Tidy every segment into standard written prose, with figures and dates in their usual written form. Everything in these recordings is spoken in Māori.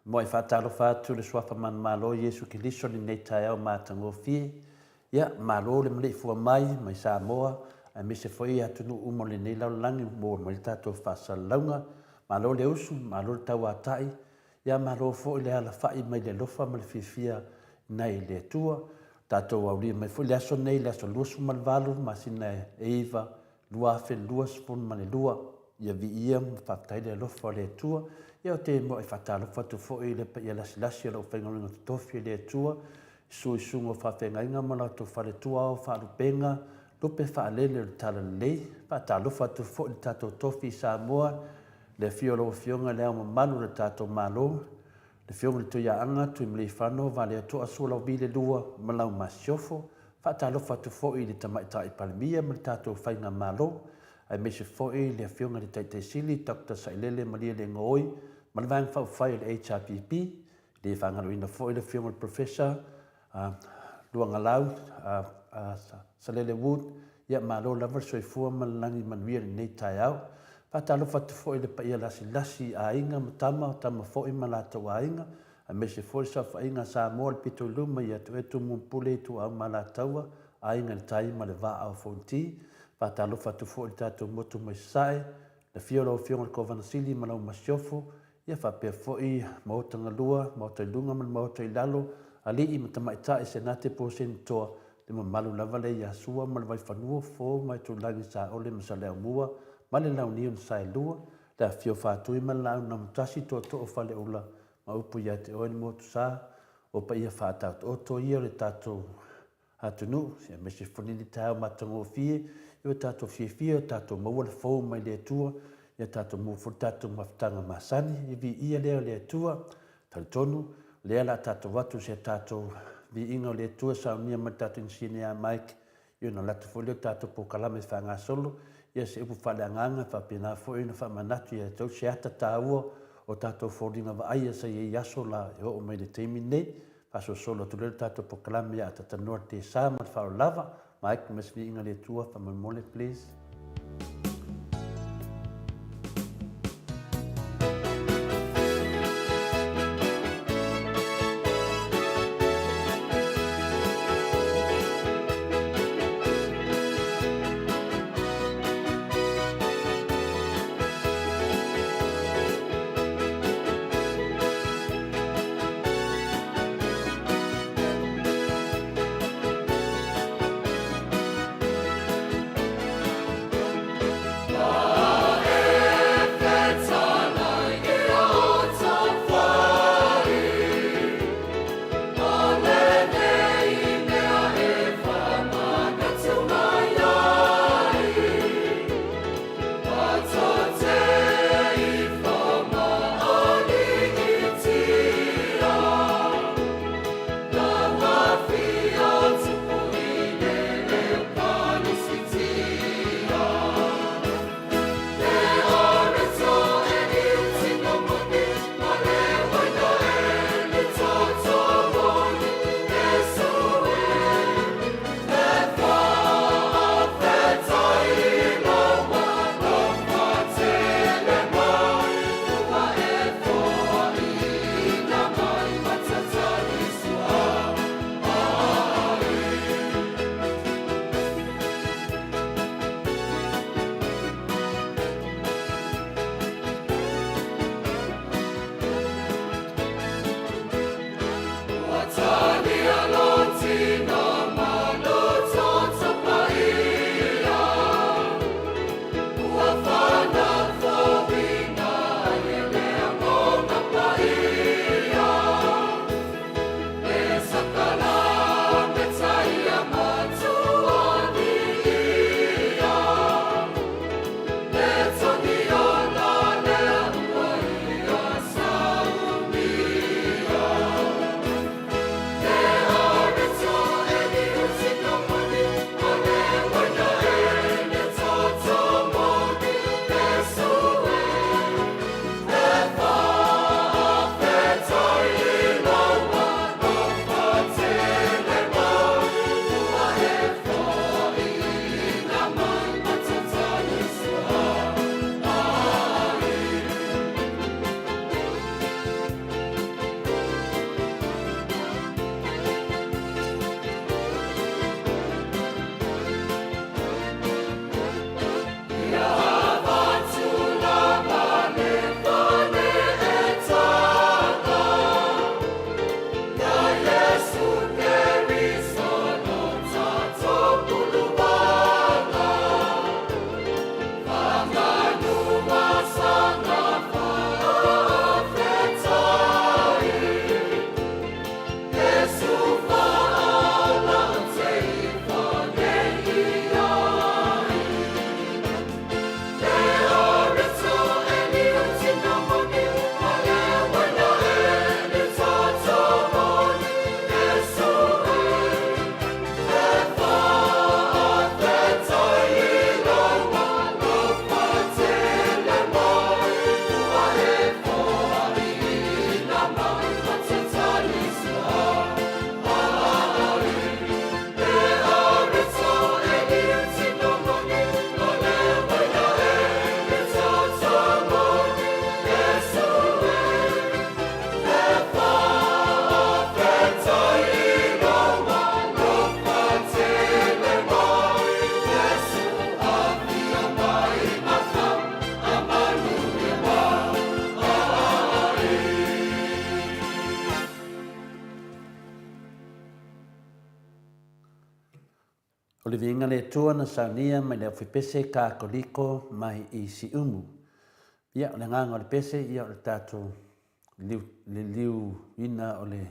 Mo e whātaro whātu le swafa man malo Yesu Kiliso ni nei tae au mātango fie. Ia, malo le Maleifua-Mai, mai Samoa, a me se foi atunu umo le nei lau langi mo le tato whasa launga. Malo le usu, malo le tau atai. Ia, malo fo le ala whai mai le lofa ma le fifia nei le tua. Tato wauri mai fo le aso nei, le aso luasu ma le valu, ma sina eiva, lua fe lua spun ma le lua. Ia vi ia, whaktai le lofa le tua. Ia o te mo e whatalo whatu fo i le pa ia lasi lasi ala o whaingaringa tofi le tua. Sui sungo whawhengainga mana to whare tua o wharupenga. Lupe whaalele le tala lei. Whatalo whatu fo i tato tofi Samoa. Le fiolo o fionga leo ma manu le tato malo. Le fionga le tuia anga tui mli whano vale atua sula o bile lua malau masiofo. Whatalo whatu fo i le tamaita i palmia ma le tato whainga malo. Ai me se foi le fionga le taitei sili, Dr. Sailele Maria le ngoi, ma le vang whai le HRPP, le whangaro ina foi le fionga le professor, Luanga Lau, Salele Wood, ia malo lava soi fua malangi manuia le nei tai au. Whatalo whatu foi le paia lasi a inga matama, tama foi malata wa inga, ai me se foi sa whainga sa moa le pito luma ia tu etu mumpule tu au malataua, a inga le tai ma le va au fonti, Whatalo whatu fo i tātou motu mai sae, le fiolo o fionga kovana sili malau masiofo, ia whapea fo i maotanga lua, maota i lunga man maota i lalo, ali i matamaitai se nate po sen toa, le mamalu lava le ia sua, ma le vai whanua fo, mai tu langi sa ole ma sa leo mua, ma le lau nion sae lua, le fio whatui ma lau na mutasi toa toa whale ula, ma upu ia te oeni motu sa, o pa ia whātaut o to ia le tātou hatunu, se me se whanini tau matango fie, Io tato fie tato maua le fau mai le tua, ia tātou mūwhuru tātou mawhitanga masani, i vi ia leo le atua, talitonu, lea la tātou watu se tātou vi inga le atua saunia ma tātou insine a Mike, ia na latu folio tātou po kalame whanga solo, ia se upu whale anganga, whapina fo ina whamanatu, ia tau se ata tāua, o tātou fōringa wa aia sa ia yaso la e o mai le teimi nei, paso solo tulele tātou po kalame ia tatanua te sā ma whao lava, Mike, mas vi inga le atua, whamamole, please. O le vinga le tua na saunia mai le pese ka koliko mai I si umu. Ia o le nganga o le pese, ia o le tātou le liu ina o le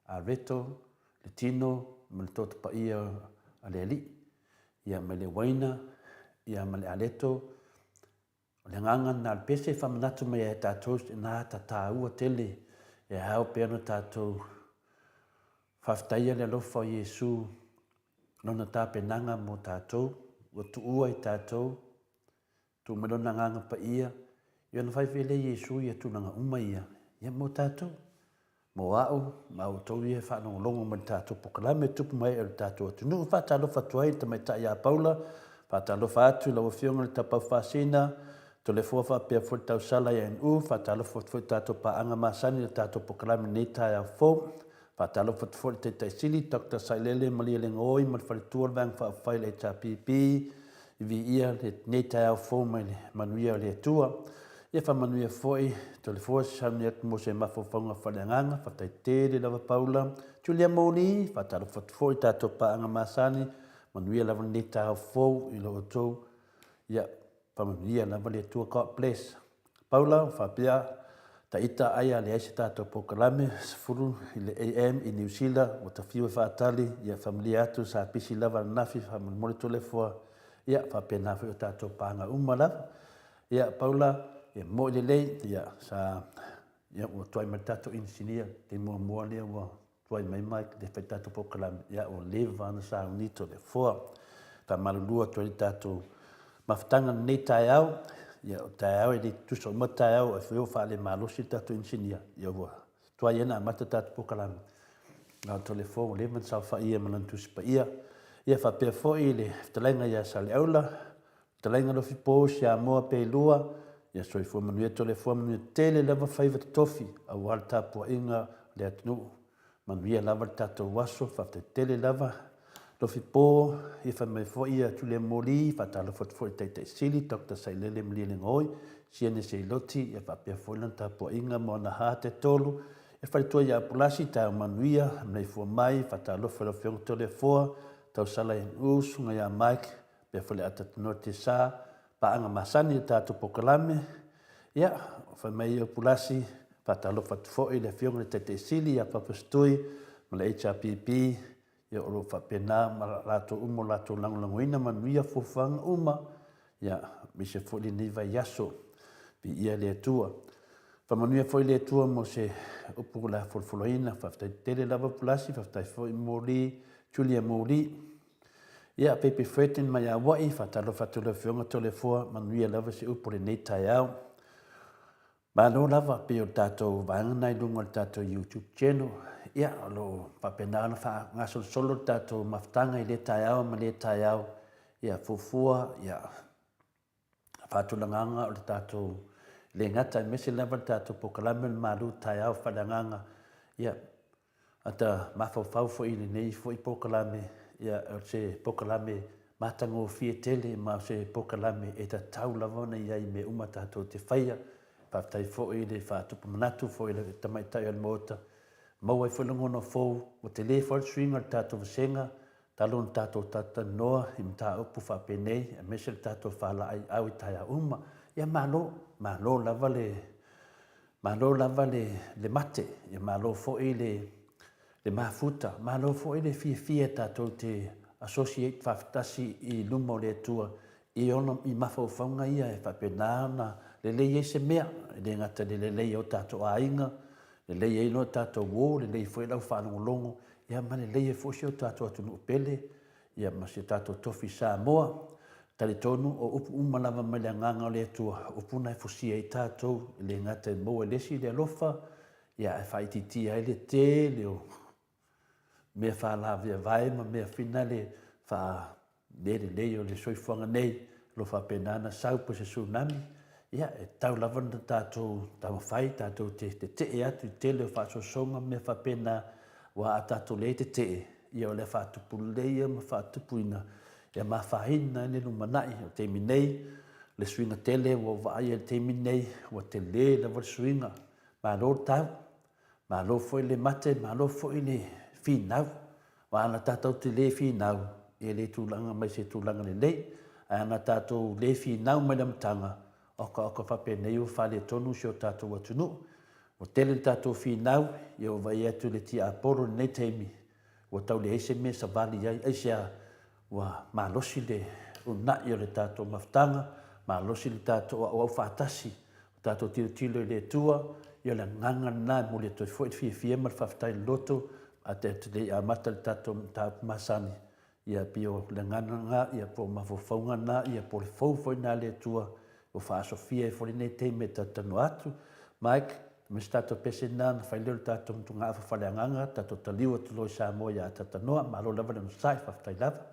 areto, le tino, ma le toto pa ia a le ali. Ia mai le waina, ia mai le aleto, O le nganga na pese whamanatu mai e tātou nā ta ua tele e hao peano tātou whaftaia le alofa o Iesu lona tāpenanga mo tātou ua tu ua i tātou tu melona nganga pa ia ia na whaifele Iesu ia tunanga uma ia mo tātou mo au ma o tau ia whanongolongo ma tātou pokalame tupu mai e tātou atunu whatalofa tuai ta mai ta ia Paula whatalofa atu lau whionga le tapau whasina to le fua pia fu tau sala ia en whatalo fu tātou pa anga masani le tātou pokalame nei tai au fo whatalo fu te taisili Dr. Sailele malia le ngoi ma le whalitua vang whawhai le HPP vi ia le nei tai au fo mai le manuia le tua ia whamanuia foi to le fua sami atu mo se mawhawhaunga whaleanganga whatai tere lava Paula Julia Moni whatalo fu tātou pa anga masani manuia lava nei tai au fo i lo tau ia pamanuia lava le tua God bless. Paula, whapia, ta ita aia le aise tātou pokalame, sifuru i le AM i New Zealand, o ta whiu e whaatali, ia familia atu sa pisi lava nafi, whamamore tole fua, ia whapia nafi o tātou pānga lava. Ia Paula, ia mo le lei, ia sa, ia o tuai mai tātou insinia, te mua lea ua tuai mai, le whai tātou pokalame, ia o leva ana sa unito le fua, ta malulua tuai tātou mafutanga nei tai au ia o tai au e le tuso ma tai au e whio wha le malosi tatu insinia ia ua tua iena amata tatu pokalame ngā tole fōngu le man sau wha ia manantusi pa ia whapea fō i le talainga ia sa le aula talainga lofi pō si a moa pe lua ia soi fua manuia tole fua manuia tele lava whaiva tofi a wala tāpua inga le atunu manuia lava tatu waso whafte tele lava Lofi pō, i whamai fo ia tule mori, whatala fo i teitei sili, Dr. Sailele mlile ngoi, siene se iloti, i whapea fo ilanta po inga mo na hate tolu, e wharitua ia apulasi, tau manuia, Maleifua-Mai, whatala fo la whiong tole fua, tau sala in usu, ngai a Mike, pia fo le atatino te sa, paanga masani tātu pokalame, ia, whamai apulasi, whatala fo i le whiong le teitei sili, ia papastui, ma le HPP, ia oro whapena ma lato umo lato langolangoina manuia fofanga uma ia mise foli niva yaso pi ia le tua whamanuia foi le tua mo se upu la folfoloina whaftai tele lava pulasi whaftai foi mori Julia Mori ia pepe whetin mai a wai whatalo whatula whionga tole fua manuia lava se upu le nei tai au Malo lava pe o tātou vānganai lunga o tātou YouTube channel ia lo papenana fa nga solo tato maftanga i le taiao ma le taiao ia fufua ia fatulanganga o tato le ngata mese lava tato pokalame malu taiao falanganga ia ata mafau fo i nei fo i pokalame ia se pokalame matango fie tele ma se pokalame e tau lava na ia i me uma tato te faia patai fo i le fatupu manatu fo i le tamaitai al mota Mau ai whalangona fōu, o te le whalsuinga le tātou vasenga, talon tātou tata noa, i mta upu whapenei, a mese le tātou whala ai au i taia uma. Ia malo lava le mate, ia malo fo i le mafuta, malo fo i le fia tātou te associate whawhtasi i lumo le tua, i ono i mawhauwhaunga ia e whapenana, le lei e se mea, le ngata le lei o tātou ainga, le lei e no tātou wō, le lei fwoi lau whanongolongo, ia ma le lei e fwosio tātou atunu upele, ia ma se tātou tofi Samoa, tali tonu o upu umalava mai le nganga o le atua, upuna e fwosia i tātou, le ngata e mō e lesi le alofa, ia e whaititi ai le te, leo mea whalawia vai, ma mea whina le lei o le soifuanga nei, lo whapenana saupa se tsunami, ia e tau lava na tātou tawhai, tātou te e atu i tele o whaasosonga me whapena wa a tātou le te ia o le whaatupu leia ma whaatupuina ia ma whahina ne lumanai o te minei le suinga tele o vaai e te minei o te le lava le suinga ma lo tau ma lo foi le mate ma lo foi le finau wa ana tātou te le finau e le tūlanga mai se tūlanga le lei ana tātou le finau mai le matanga oka whapenei o whale tonu si o tātou atunu. O tele tātou whinau, i o vai atu le tia aporo nei teimi. O tau le eise me sa vali ai, eise a wa malosi le o nai o le tātou maftanga, malosi le tatou au faatasi o tatou tilotilo i le atua ia le agaga lanā mo le toe foʻi le fiafia ma le faafetai le loto a te lei amata le tatou masani ia pio le ganaga ia po mafofauga na ia po le fou foi na le atua o faasofia e fole nei teimi e tatano atu Mike me se tatou pese na na faileo le tatou matugaʻa fafaleagaga tatou taliu atu lo i Samoa ia tatanoa ma lo lava le masai faafetai lava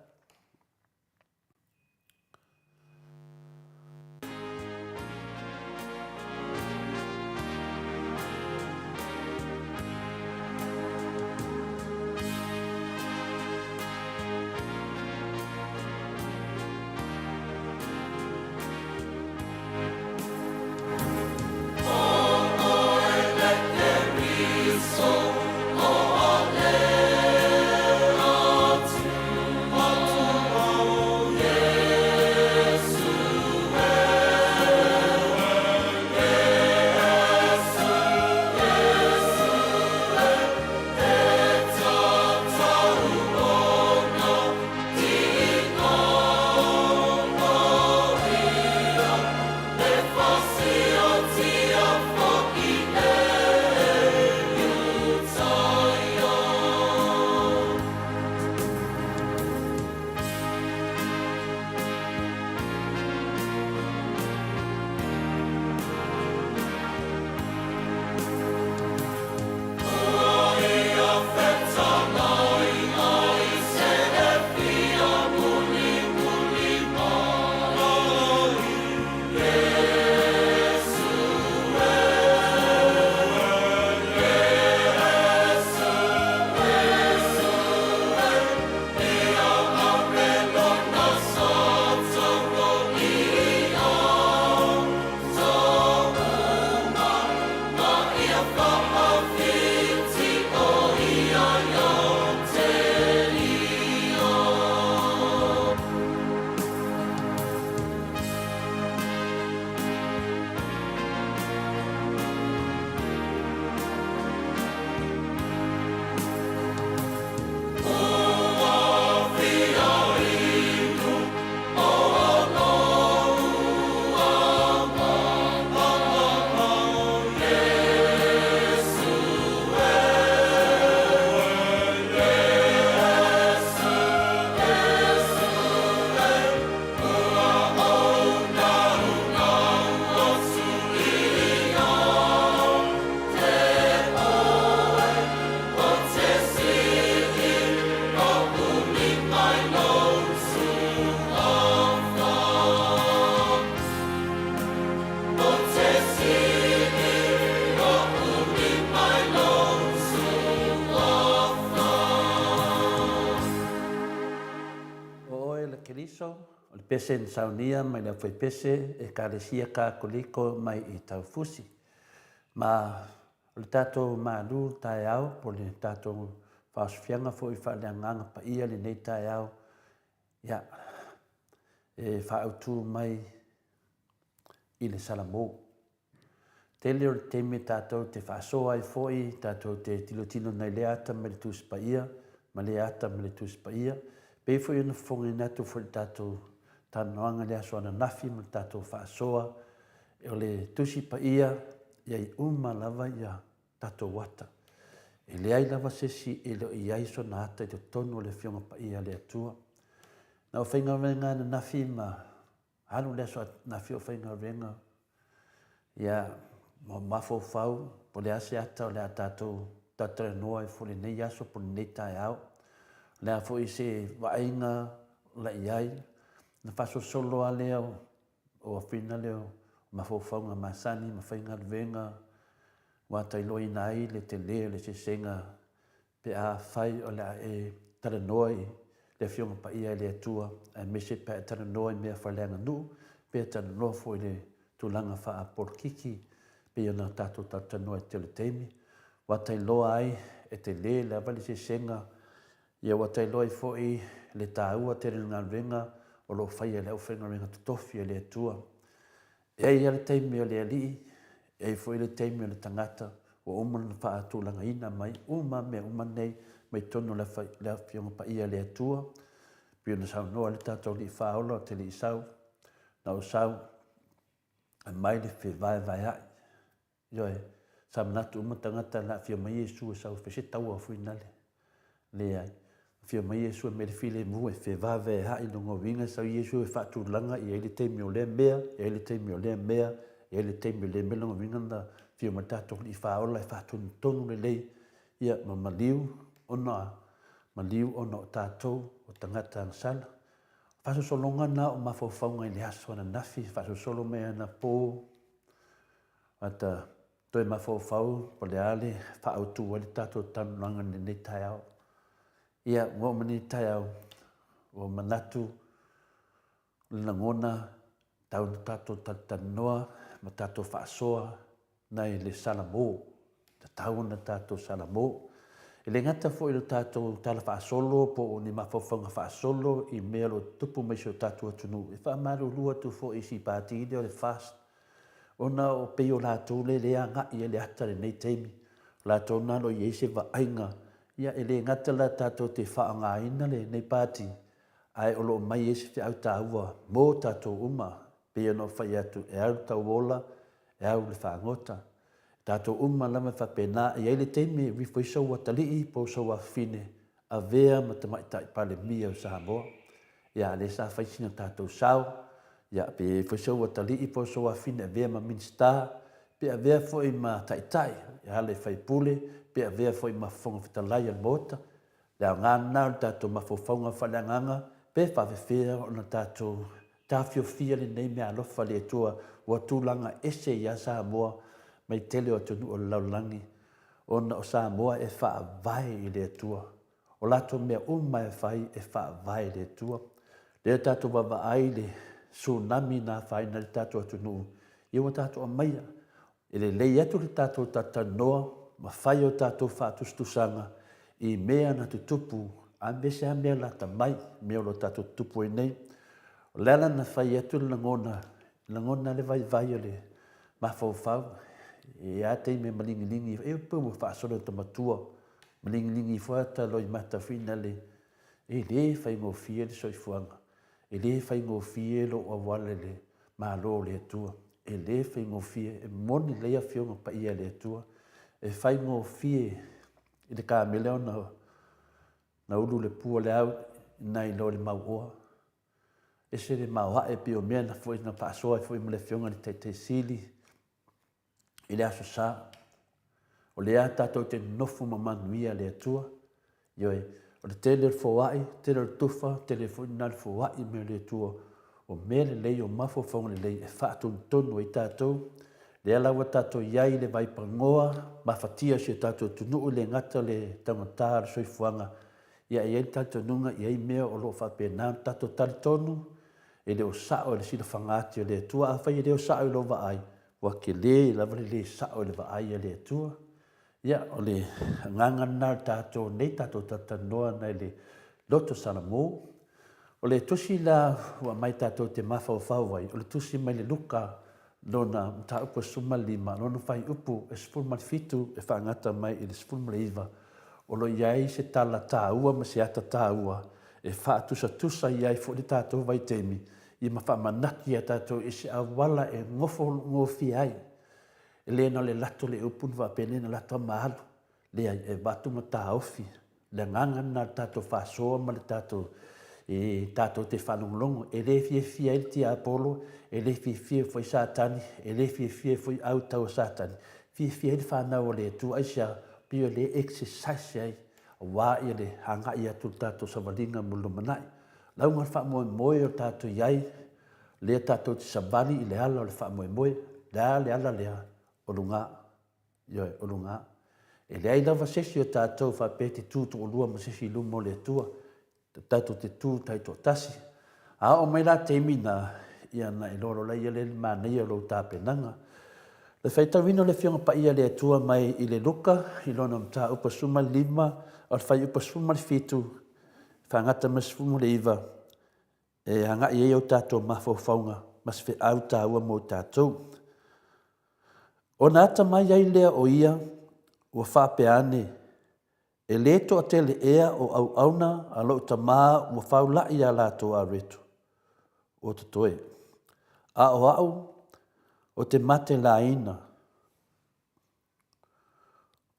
o le pese na saunia mai le foi pese e kalesia kakoliko mai i taufusi ma o le tatou malu taeao po le tatou faasofiaga foʻi faaleagaga paia lenei taeao ia e faautū mai i le salamou tele o le temi tatou te faasoa ai foʻi tatou te tilotilo nai le ata ma le tusipaia ma le ata ma le tusipaia pei foʻi ona fofogaina atu fo le tatou tanoaga le aso ananafi ma le tatou faasoa e o le tusi paia iai uma lava ia tatou ata e leai lava sesi e leʻi ai sona ata i totonu o le fioga paia le atua na o faigavenga ananafi ma alu le aso anafi o faigavenga ia mafaufau po le ase ata o le a tatou tatalanoa e fo lenei aso po lenei taeao lea foʻi se vaaiga laʻi ai na faasosolo a lea o afina lea mafaufauga masani ma faigaluega ua tailoina ai le tele o le sesega pe a fai o le a e talanoa i le fioga paia i le atua ae mese pe a talanoa i mea faleaga nuu pe a talanoa foʻi le tulaga faapolokiki pe ona tatou tatanoa e tele teimi ua tailoa ai e tele leva le sesega ia ua tailoa ai foʻi le tāua telegaluega o loo faia le ʻaufaigaluega totofi e le atua e ai ia le taimi o le alii e ai foʻi le taimi o le tagata ua uma lana faatulagaina mai uma mea uma nei mai tonu le afioga paia le atua pe ona saunoa le tatou lii faaola o te lii sau na o sau a mai le whewai vai hai. Ioe, sa manatu umatangata la fia mai Iesu sau whese tau a fuinale. Le ai, fia mai Iesu me le file mu e whewai vai hai nungo winga sau Iesu e whatu langa i eile teimi o lea mea, i eile teimi o lea mea, i eile teimi o lea mea longo winga na fia mai tato li whaola e whatu tonu le lei. Ia ma maliu ona o tātou o tangata ang sala. Whasosolonga na o mawhauwhaunga i le aso ana nafi, whasosolo mea na pō. Ata toi mawhauwhau po le ale, whaautu wale tātou tanulanga ni nei tai au. Ia ngō mani tai au, o manatu, lina ngona, tau na tātou tatanoa, ma tātou whaasoa, nei le salamo, ta tau na tātou salamo. E le ngata fo i le tātou tala whaasolo, po o ni mawhauwhanga whaasolo, i mea lo tupu mai seo tātou atunu. E whaamaru lua tu fo i si pāti i leo le fast. Ona o peo lātou le lea ngai e le ata le nei teimi. Lātou nalo i eise wa ainga. Ia e le ngata la tātou te whaanga ina le nei pāti. Ai o lo mai eise te au tāua mō tātou uma. Peo no whai atu e au tau wola, e au le whaangota. Tātou uma lama whapena i eile teimi rifoi sau atalii po sau a fine a vea ma te maitai pale mia o Samoa. Ia le sa whaisina tātou sau. Ia pe foi sau atalii po sau a fine a vea ma minsta. Pe a vea foi ma taitai. Ia le whai pule. Pe a vea foi ma whonga whitalai al mota. Le au ngana o tātou ma whonga whaleanganga. Pe whawewhea o na tātou tāwhio fia le nei mea alofa le tua. Ua tūlanga ese ia Samoa. Mai tele o tunu o laulangi. Ona o Samoa e wha vai i le tua. O lato mea uma e whai e wha vai i le tua. Le tātou wawa ai le tsunami na whai na le tātou atunu. Iwa tātou a maia. E le lei atu le tātou tatanoa. Ma whai o tātou whaatustusanga. I mea na tutupu. A mese a mea lata mai. Mea lo tātou tupu e nei. O lela na whai atu le langona. Langona le vai vai o le. Ma whau. E a te me malingilingi, e pō mo whaasoro ta matua, malingilingi whaata loi mata whina le, e le whai ngō fie le soifuanga, e le whai ngō fie lo o wale le, mā lo le atua, e le whai ngō fie, e moni lea whionga pa ia le atua, e whai ngō fie, i le kā meleo na ulu le pua le au, nai lo le mau oa, e se le mau hae pio mea na fwoi na paasoa, e fwoi mo le whionga ni te sili, i le aso sa, o le a tātou te nofu mamanuia le atua, ioe, o le tele le fōai, tele le tufa, tele fōina le fōai me le atua, o mele lei o mafo whaunga le lei e whaatun tonu i tātou, le alawa tātou iai le vai pangoa, mawhatia se tātou tunu le ngata le tangata le soifuanga, ia i ei tātou nunga i ei mea o lo whapena tātou tali tonu, e le o sao le sila whangati o le atua, a whai e le o sao i lo vaai, wa ke le lava le sao le vaai le atua. Ia o le ngangana tātou nei tātou tatanoa nei le loto salamo. O le tusi la wa mai tātou te mawhau wai. O le tusi mai le luka lona mta upo suma lima. Lona whai upu e spulma fitu e whaangata mai i le spulma iwa. O lo iai se tala tāua ma se ata tāua. E whaatusa tusa iai fo le tātou vai temi. I ma whamanaki a tātou i se awala e ngofi ai. E le na le lato le upun wa pene na lato mahalu. Le ai e watu ma tā ofi. Le ngangana tātou whasoa ma le tātou. E tātou te whanonglongo. E le fie il ti apolo. E le fie foi satani. E le fie foi au tau satani. Fie il whanau le tu aisha pio le exercise ai. Wā i le hanga i atu tātou savalinga mulu manai. Lau ngar wha moe o tātou iai, lea tātou te sabali i le ala o le wha moe, lea le ala lea o lunga, ioe o lunga. E lea i lawa sesi o tātou wha pēti tūtu o lua ma sesi lumo le tua, tātou te tū taito tasi. A o mai la te imina, ia na i loro lai le mānei o lo tāpenanga. Le whaitawino le whionga pa ia le tua mai i le luka, i lona mta upa suma lima, o le whai upa suma le fitu, whangata masfumu le iwa, e hanga i eo tātou mawhauwhaunga, mas whi au tāua mō tātou. O nāta mai ai lea o ia, ua whapeane, e leto a tele ea o au auna, a lau ta maa ua whaulai a lātou a reto. O tatoe. A o au, o te mate laina.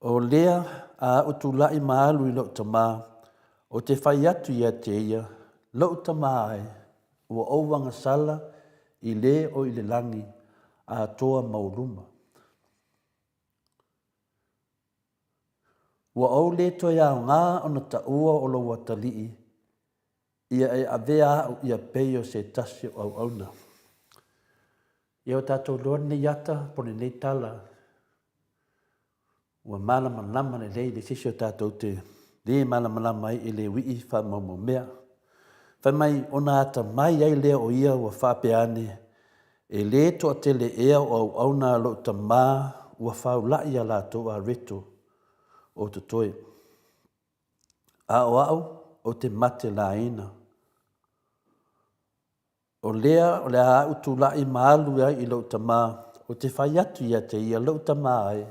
O lea a utulai maalu I lau tamā, o te whai atu ia te ia, lau tamā ai, ua auwanga sala I le o I le langi a toa mauruma. Ua au le toa ia ngā ona ta ua o lau atalii, ia e avea au ia peio se tasi au auna. Ia o tātou loa nei ata pone nei tala, ua malama lama le lei le sisi o tātou te le malama lama ai e le wii wha maumo mea. Whai mai ona ata mai ai lea o ia ua whapeane e le toa te le ea o au auna lo ta mā ua whau lai a lātou a reto o te toi. A o au o te mate la ina. O lea o le a utu lai maalu ai I lo ta mā o te whai atu ia te ia lo ta mā ai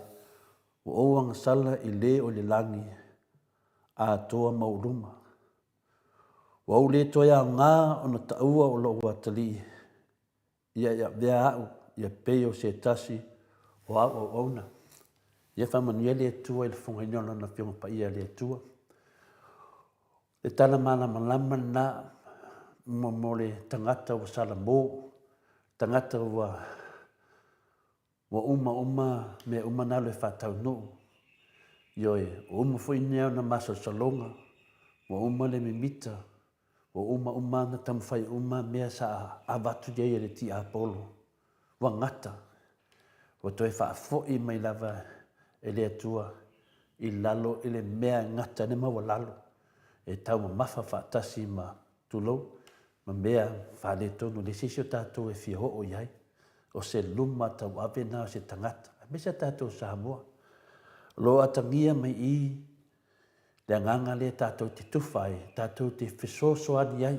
o ouanga sala I le o le langi a toa mauruma. O au le toa ia ngā o na taua o lo watali ia vea au ia peo se tasi o au o auna. Ia whamanuia le tua I le whungainona na whiunga pa ia le tua. Le tala mana malama na mo le tangata o Salamo, tangata wa uma me uma na le whatau no. Ioe, o uma whuinea na masa salonga, o uma le mimita, o uma na tamwhai uma mea sa avatu jei le ti apolo. Wa ngata, o toi whaafoi mai lava e le atua, I lalo I le mea ngata ne mawa lalo. E tau ma mafa whaatasi ma tulo, ma mea whale tonu le sisio tātou e fia ho iai, o se luma tau ave na o se tangata. A mesa tātou Samoa. Lo atangia mai I, le anganga le tātou te tufai, tātou te whesoso ani ai,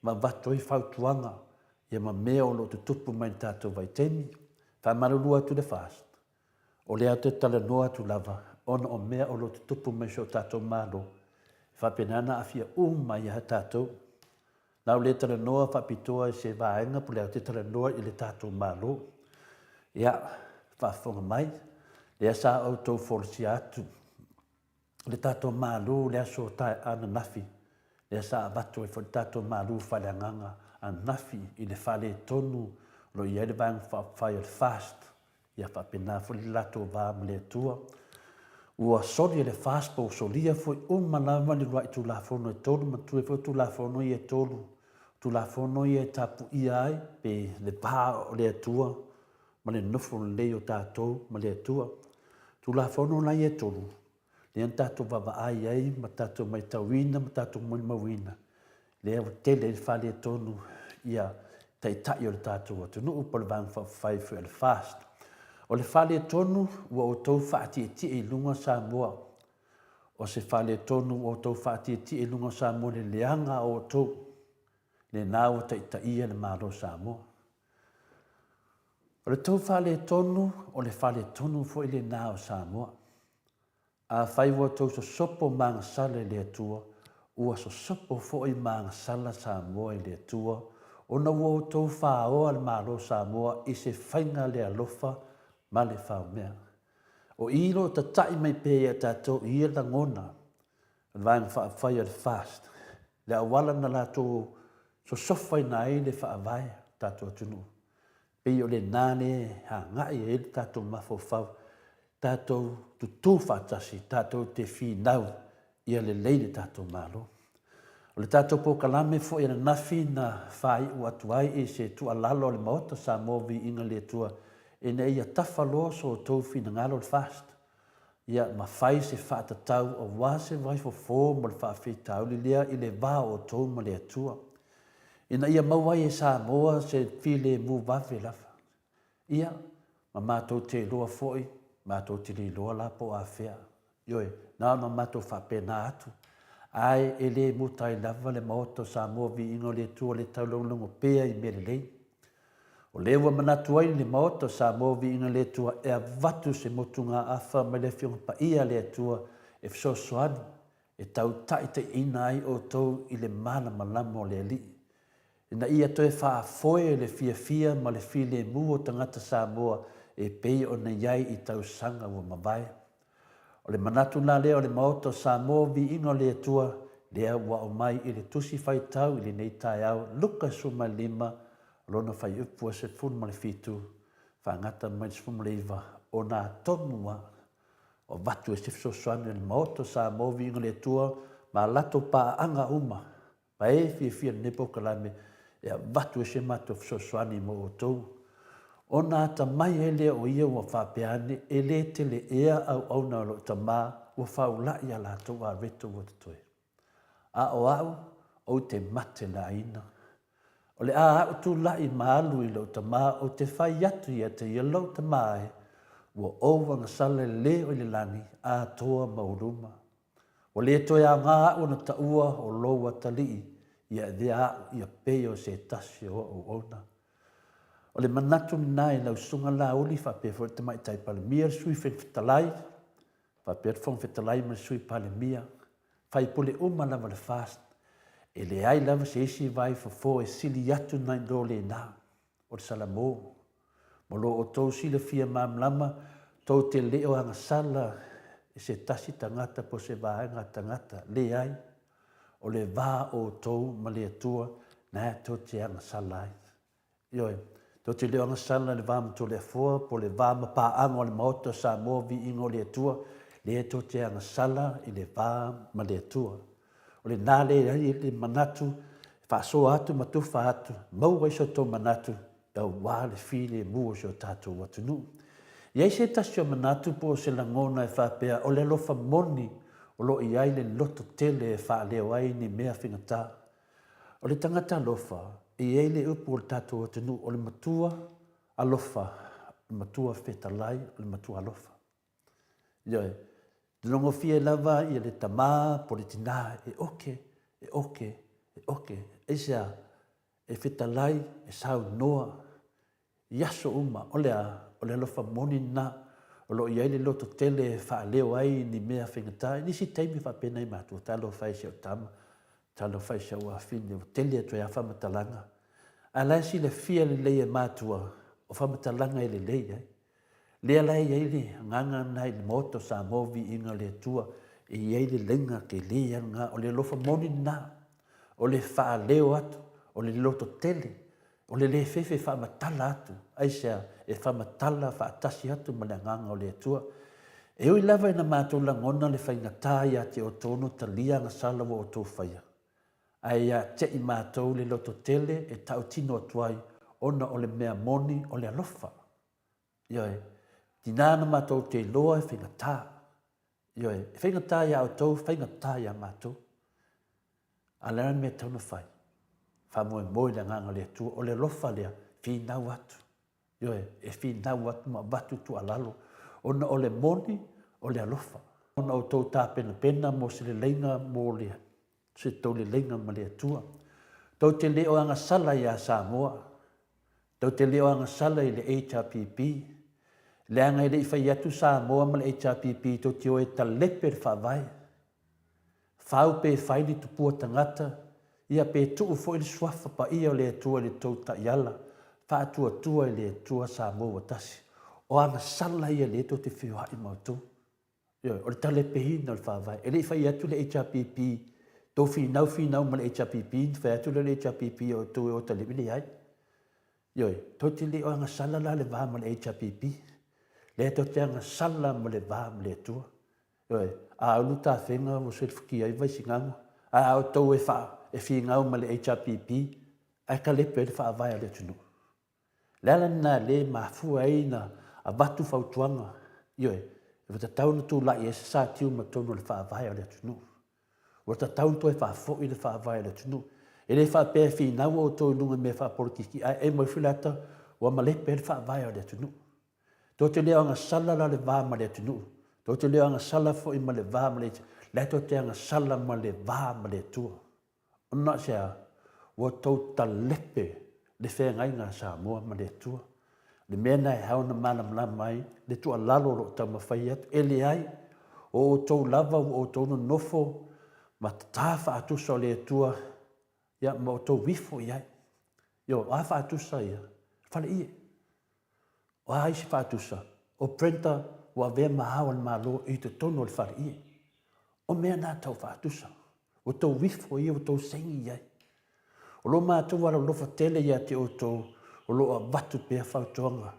ma vatoi whautuanga, ia ma mea o lo te tupu mai tātou vai teni, whamarulua tu le fast. O lea te tala noa tu lava, ona o mea o lo te tupu mai so tātou malo, whapenana a fia mai a tātou. Nau le tala noa whapitoa I se vaenga, po lea te tala noa I le tātou malo. Ia, whafonga mai, lea sa au tau forsi atu. Le tātou malo lea so tae ana nafi, lea sa abatu e tātou malo whaleanganga a nafi I le whale tonu, lo I ele vaenga whai al fast, ia whapena fwili lato vāma le tua. Ua sori le fast po solia foi malama ni roi tu la fono e tolu ma tu e foi tu la fono I e tolu tu la fono I e tapu I ai pe le pa o le tua ma le nofo le o tātou ma le tua tu la fono na I e tolu le tātou vava ai ma tātou mai tauina ma tātou mai mawina le o tele le fa le tonu ia tai tai o le tātou atu no upo le vang fai foi le fast. O le whale tonu ua o tau whaati e ti e lunga Samoa. O se whale tonu ua o tau whaati e ti e lunga Samoa le leanga o tau. Le nāo ta ia le mālo Samoa. O le tau whale tonu o le whale tonu fo I le nāo Samoa. A whai ua tau so sopo maanga sala le atua. Ua so sopo fo I maanga sala Samoa le atua. O na ua o tau whaoa le mālo Samoa I se whainga le alofa ma le whao mea. O ilo ta tai mai pēia tātou ia la ngona. Vāng whai al fast. Le awala na lātou so sofai na e le whaavai tātou atunu. Pei o le nāne ha ngai e le tātou mafo whau. Tātou tutu whaatasi, tātou te whinau ia le leile tātou malo. O le tātou po kalame fo ia na nafi na whai u atuai e se tu alalo le maota sa movi inga le tua e na ia tawhaloa so o tau whina ngalo le fast. Ia ma whai se whaatatau o wase vai fo mo le whaafitau li lea I le wā o tau ma le atua. E na ia mawai e Samoa se while mu wawe lafa. Ia ma mātou te loa foi, mātou te li loa la po a whea. Ioe, nā ma mātou whapena atu. Ai e le mutai lava le maoto Samoa vi ingo le tua le taulongo pea I mere lei. O lewa manatu ai le maota Samoa vi inga le tua e a vatu se motunga awha mai le whiunga pa ia le tua e fsosoani e tau tai te ina ai o tau I le mana malama o le ali. Ina ia toe whaafoe le fia ma le file mu o tangata Samoa e pei o nei iai I tausanga ua mawai. O le manatu nā leo le maoto Samoa vi ingo le atua lea ua o mai I le tusi whai tau I le nei tai au luka suma lima lona whai upua se fun ma le fitu whaangata mai le suma le iwa o nā tonua o watu e sifso soane le maoto Samoa vi ingo le atua ma lato pa anga uma pa e fia nepo kalame e watu e se mato fso soane mo o tou. O nā ta mai e lea o ia ua whapeane e le te le ea au na lo ta mā ua whaulai a lato wa reto wa te A o te mate la ina. O le a tu lai maalu I lo ta mā o te whai atu ia te ia lo ta mā e ua owa na sale le o le lani a toa mauruma. O le toi a ngā o na ta ua o loa talii ia dhea ia peo se tasi o ona. O le manatu minai lau sunga la uli whapea fo te mai tai palemia sui whetalai, whapea fong whetalai ma sui palemia, whai pole uma lava le fast, e le ai lava se isi vai fo e sili atu nai do le nā, o le salamo. Mo lo o tau sila fia mamlama, tau te leo anga sala, e se tasi tangata po se vaenga tangata, le ai, o le vā o tau ma le atua, na tau te anga salai. Ioi, tau te leo anga sala le vāma to le fua, po le vāma pā anga o le maota Samoa vi ingo le atua, le tau te anga sala I le vāma le atua. O le nā le manatu, whaaso atu matuwha atu, mau iso tau manatu, au wā le while mua so tātou watunu. Iai se tasi o manatu po se langona e whapea, o le lofa moni, o lo iai le loto tele e wha leo ai ni mea whingatā. O le tangata lofa, iai le upu o le tātou watunu, o le matua alofa, o le matua whetalai, o le matua alofa. Ioi, Dunongo fia lava I le tamā, po le tina, e oke, e sea, e whetalai, e sau noa, yaso uma, o le alofa moni na, o lo iai le loto tele e wha leo ai ni mea whengata, nisi teimi wha pena I mātua, talo whai se o tama, talo whai se o awhine, o tele atu e a whamatalanga. A lai si le fia le leia mātua, o whamatalanga I le leia, Lea lai iai le nganga nai le moto Samoa vi inga le tua e iai le lenga ke lea nga o le lofa moni na o le wha leo atu o le loto tele o le fefe wha matala atu aisea e wha matala wha atasi atu ma le nganga o le tua e ui lava ina mātou langona le whaingatā ia te o tono talia nga salawa o tō whaia ai a te I mātou le loto tele e tau tino atuai ona o le mea moni o le alofa ioi Tinana mātou te loa e whingatā. Ioi, e whingatā ia o tau, whingatā ia mātou. A lera mea tauna whai. Whamoe moe le nganga lea tua, o le lofa lea, whinau atu. Ioi, e whinau atu ma watu tu alalo. Ona o le moni, o le alofa. Ona o tau tā pena mo se le lenga mo lea. Se tau le lenga ma lea tua. Tau te leo anga sala ia Samoa. Tau te leo anga sala I le HRPP. Leanga I le whai atu Samoa ma le HRPP to te oe ta lepe le whawai. Whau pe whaini tupua tangata, ia pe tuu fo I le swafa pa ia o le atua le tau ta iala, whaatua tua I le atua Samoa tasi. O anga sala ia le to te whiwa I mautu. O le ta lepe hina le whawai. E le whai atu le HRPP, to whinau ma le HRPP, whai atu le HRPP o tu o ta lepe le ai. To te le o anga sala la le wā ma le HRPP. Le to te anga sala ma le vā ma le tua. A aulu tā whenga o se whaki ai vai singangu. A au tau e whingau ma le HRPP. Ai ka lepe le wha vai a le tunu. Le ala nā le mafua ai na a watu whautuanga. E wata tauna tū lai e se sā tiu ma tonu le wha vai a le tunu. Wata tauna tō e wha fōi le wha vai a le tunu. E le wha pēr whinau o tō nunga me wha porokiki. E moi whilata wa ma lepe le wha vai a le tunu. Tō te leo anga sala la le vā ma le tunu. Tō te leo anga sala fo I ma le vā ma le tunu. Le tō te anga sala ma le vā ma le tua. Ona sea, wa tau ta lepe le whengai ngā Samoa ma le tua. Le mena e hauna mana mla mai, le tua lalo ro ta mawhai atu. E le ai, o tau lava o tau no nofo, ma tāwha atu so le tua, ia ma o tau wifo I ai. Yo, a whaatusa ia. Whale ie. O a isi whaatusa. O Brenda wa vea mahawa ni malo i te tono le whale ie. O mea nā tau whaatusa. O tau wifo ia, o tau sengi iai. O lo mātou wala lofa tele ia te o tau, o lo a watu pēa whautoanga.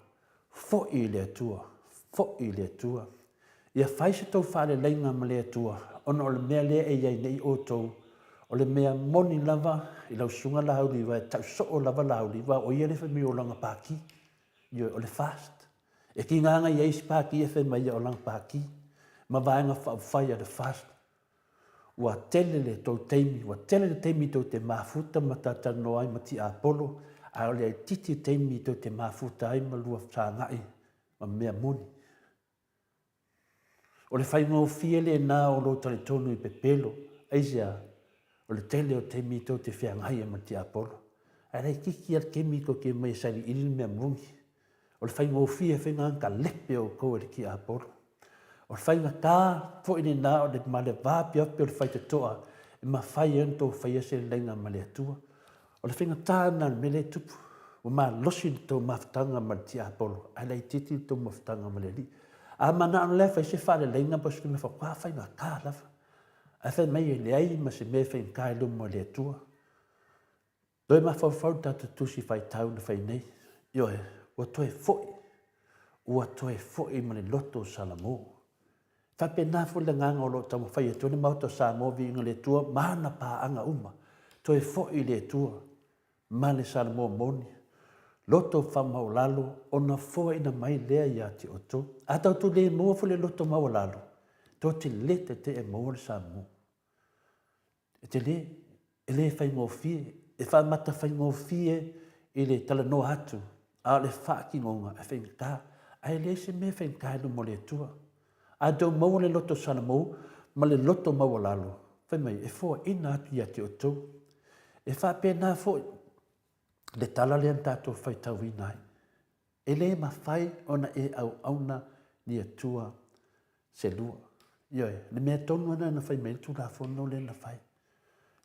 Fo i le atua. Fo i le atua. Ia whaise tau whale leinga ma le atua. Ona o le mea lea e iai nei o tau. O le mea moni lava i lau sunga lau liwa, tau so o lava lau liwa, o ia le whami o langa pāki. Ia o le fast. E ki nganga i eisi pāki e whai o langa pāki. Ma vaenga whai a le fast. Ua tele le tau teimi, ua tele le teimi tau te mafuta ma tatano ai ma ti Apollo, a o le ai titi teimi tau te mafuta ai ma lua whangai, ma mea moni. O le whai ngau fie le nā o lo tale tonu i pepelo, eisia, o le tele o teimi tau te whangai ma ti Apollo. A rei kiki al kemiko ke mai sari ili mea mungi. O le whai ngau fie whenga ka lepe o koe le ki Apollo. O le whainga tā, po ini nā o le male vāpi api o le whai te toa, e ma whai ento whai ase le lenga ma le atua. O le whainga tā nā me le tupu, o ma losi le tau mawhtanga ma le ti Apollo, a lei titi le tau mawhtanga ma le li. A mana anu le whai se wha le lenga pa sku me whakua whainga kā lawa. A whai mai e le ai ma se me whain kai lo ma le atua. Doi ma whau tatu tusi whai tau na whai nei. Ioe, ua toe foi. Ua toe foi ma le loto Samoa. Whape nā fu le nganga o lo tamu whai e tūne mauta Samoa vi inga le tua, mana pā anga uma. Toe foi le tua, ma le Samoa moni. Loto whamau lalo, o na fua ina mai lea ia te oto. A tau tu le mua fu le loto mau lalo. Tō te le te e mua le Samoa. E te le, e le whai ngō fie, e wha mata whai ngō fie, e le tala no atu. A le whaaki ngonga, e whai ngā, a e le se me whai ngā no mo le tua. A tau mau le loto Samoa, ma le loto mau lalo. Whai mai, e fua ina atu ia te oto. E wha pēnā fua, le tala le antato whai tau inai. E le ma whai ona e au auna ni atua se lua. Ioe, le mea tonu ana na whai mei tu la fono le na whai.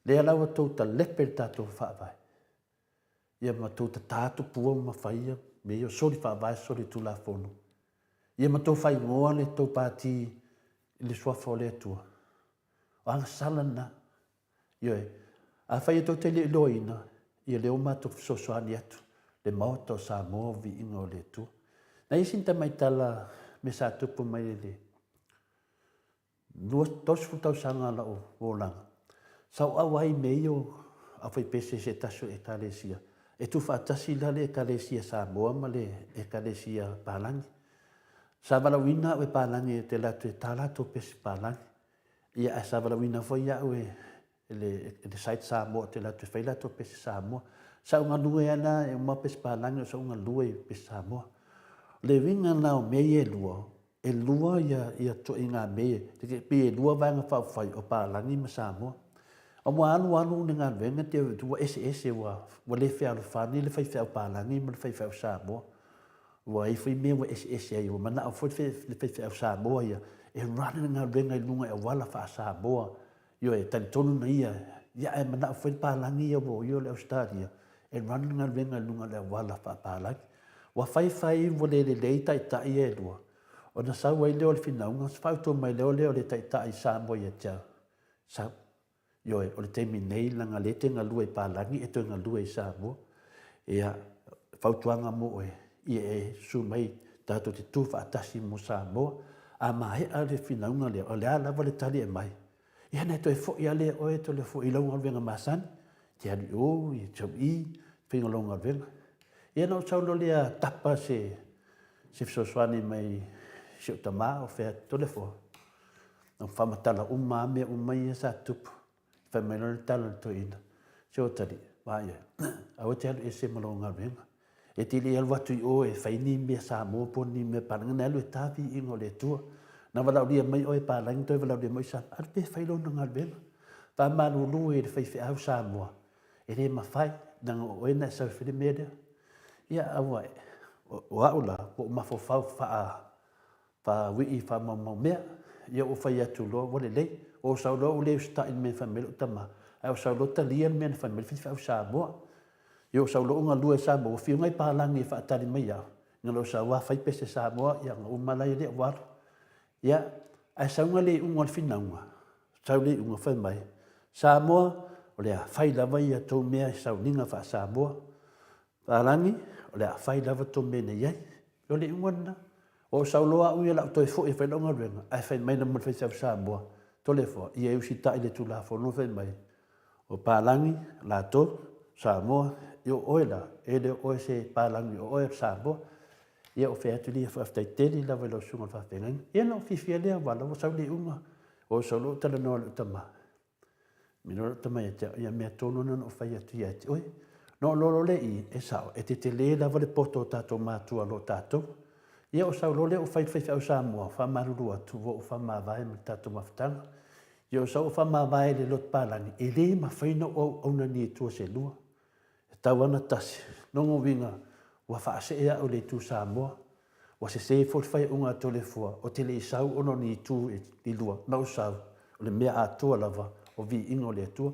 Le alawa tau ta lepe le tato wha vai. Ia ma tau ta tato pua ma whai ia, me io sori wha vai sori tu la fono. Ia ma tau whai ngoa le tau pāti le suafa o le atua. O anga salana. Ioe, a whai e tau te le loina, ia le o mātou fisosoani atu, le maota o Samoa vi inga o le atua. Na isinta mai tala me sa tupu mai le. Lua tosfu tau sanga la o volanga. Sau awai meio a whai pese se taso e kalesia. E tu whaatasi la le e kalesia Samoa ma le e kalesia Palangi. Sa walawina o e Palangi te latu e tālato pese Palangi. Ia a sa walawina fo ia o e le site Samoa te latu e whailato pese Samoa. Sa unga lue ana e uma pese Palangi o sa unga lue pese Samoa. Le winga nao mei e lua. E lua ia to inga mei. Te pe e lua vanga whai o Palangi ma Samoa. O mua anu ni ngā venga te tua ese wa le whea lo whani le whai whea o Palangi ma le whai whea o Samoa. Wa i whai mea wa ese ai wa mana o whai le whai whea o Samoa ia. E rana ngā venga i lunga e wala wha Samoa. Io e tani tonu na ia. Ia e mana o whai Palangi ia wo io le Australia. E rana ngā venga i lunga le wala wha Palangi. Wa whai wa le leita i tai e lua. O na sau ai leo le whinaunga. Whautua mai leo le tai Samoa ia tia. Sau. Ioe, o le teimi nei langa lete ngā lua i Palangi, e toi ngā lua i Samoa. Ia, whautuanga mo e su mai tātou te tūwha atasi mo Samoa, a mahe a le whinaunga lea, o le alawa le tali e mai. Ia nei toi fo ia lea oe to le fo i launga alwenga masani, te ali o, i tau i, whinga launga alwenga. Ia nau saulo lea tapa se fisoswani mai se utama o whea to le fo. Nau whamatala umame umai e sa tupu. Whai mai nore tala to ina. Se o tari, waia. Awa te alu e se malo ngā renga. E te li alu watu i o e whai ni mea Samoa po ni mea Palangi. Na alu e tāwi ingo le tua. Na walau lia mai o e Palangi toi walau lia mai Samoa. Alu pe whai lona ngā renga. Wha manu lu e le whai whi au Samoa. E re ma whai. Nanga o ena e sau whiri mea rea. Ia awa e. O aula. Po mafo whau wha wii wha mau mea. Ia o whai atu loa wale lei. O saulo o leo sta in me famelo tama. Au saulo ta lian me famelo fi au Samoa. Yo sa lo nga lua Samoa fi ngai palangi fa tali mai ya. Ngalo sa wa fai pese Samoa yang umalai le war. Ya ai sa ngale ungol finanga. Sa le unga fai mai. Samoa o le fai lava ia tau mea sa ninga fa Samoa. Palangi o le fai lava tau mea nei ai. Yo le ungona. O sa loa u ia la to fo e fai longa renga. Ai fai mai na mo fai sa Samoa. Tole fo ia u sita ile tu la fo no fai mai. O palangi la to Samoa yo oila ele o se palangi o e Samoa ia o fe atu li fa fai tele la velo sunga fa pengan ia no fifia le wala o sa le unga o sa lo tala no tama mino tama ia me tono no fai atu ia oi no lo le i e sa e te le la vale poto tato matu alo tato ia o sa lo le o fai o Samoa fa maru atu o fa ma vai me tato maftanga ia o sa o fa ma vai le lot palangi e le ma fai no o na ni tu se lua tawana tasi nongo winga wa fa se ia o le tu Samoa wa se fo fai unga tole fua o tele isau ono ni tu e lua na usau o le mea atua lava o vi ingo le atua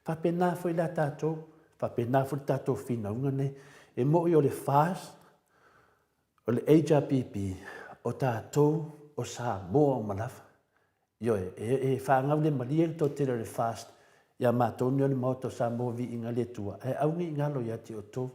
fa pena foi la tato fa pena foi tato fina unga ne e mo i o le fast o le HRPP o tato o Samoa o malafa yo e fa ngau le malia to tele le fast ia mātoni o le maoto Samoa vi inga le tua. E au ni ngalo ia ti o tō.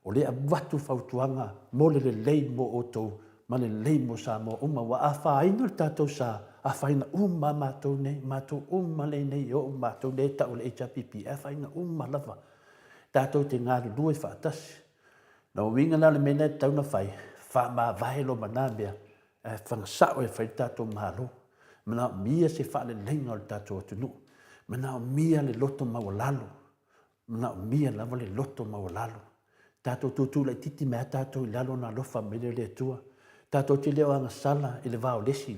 O le watu fautuanga mo le lei mo o tō. Ma le lei mo Samoa uma wa a whaina le tātou sa. A whaina uma mātou nei. Mātou uma le nei o mātou le ta o le HRPP. A whaina uma lava. Tātou te ngāru lua i whaatasi. Na o winga na le mena tau na whai. Wha mā vaelo manamea. E whangasao e whai tātou mahalo. Mana mia se wha le lenga o le tātou atunu. Mana o mia le loto mawalalo. Mana o mia lava le loto mawalalo. Tato tutu le titi mea tato i lalo na lofa mele le tua. Tato te leo anga sala i le vao lesi.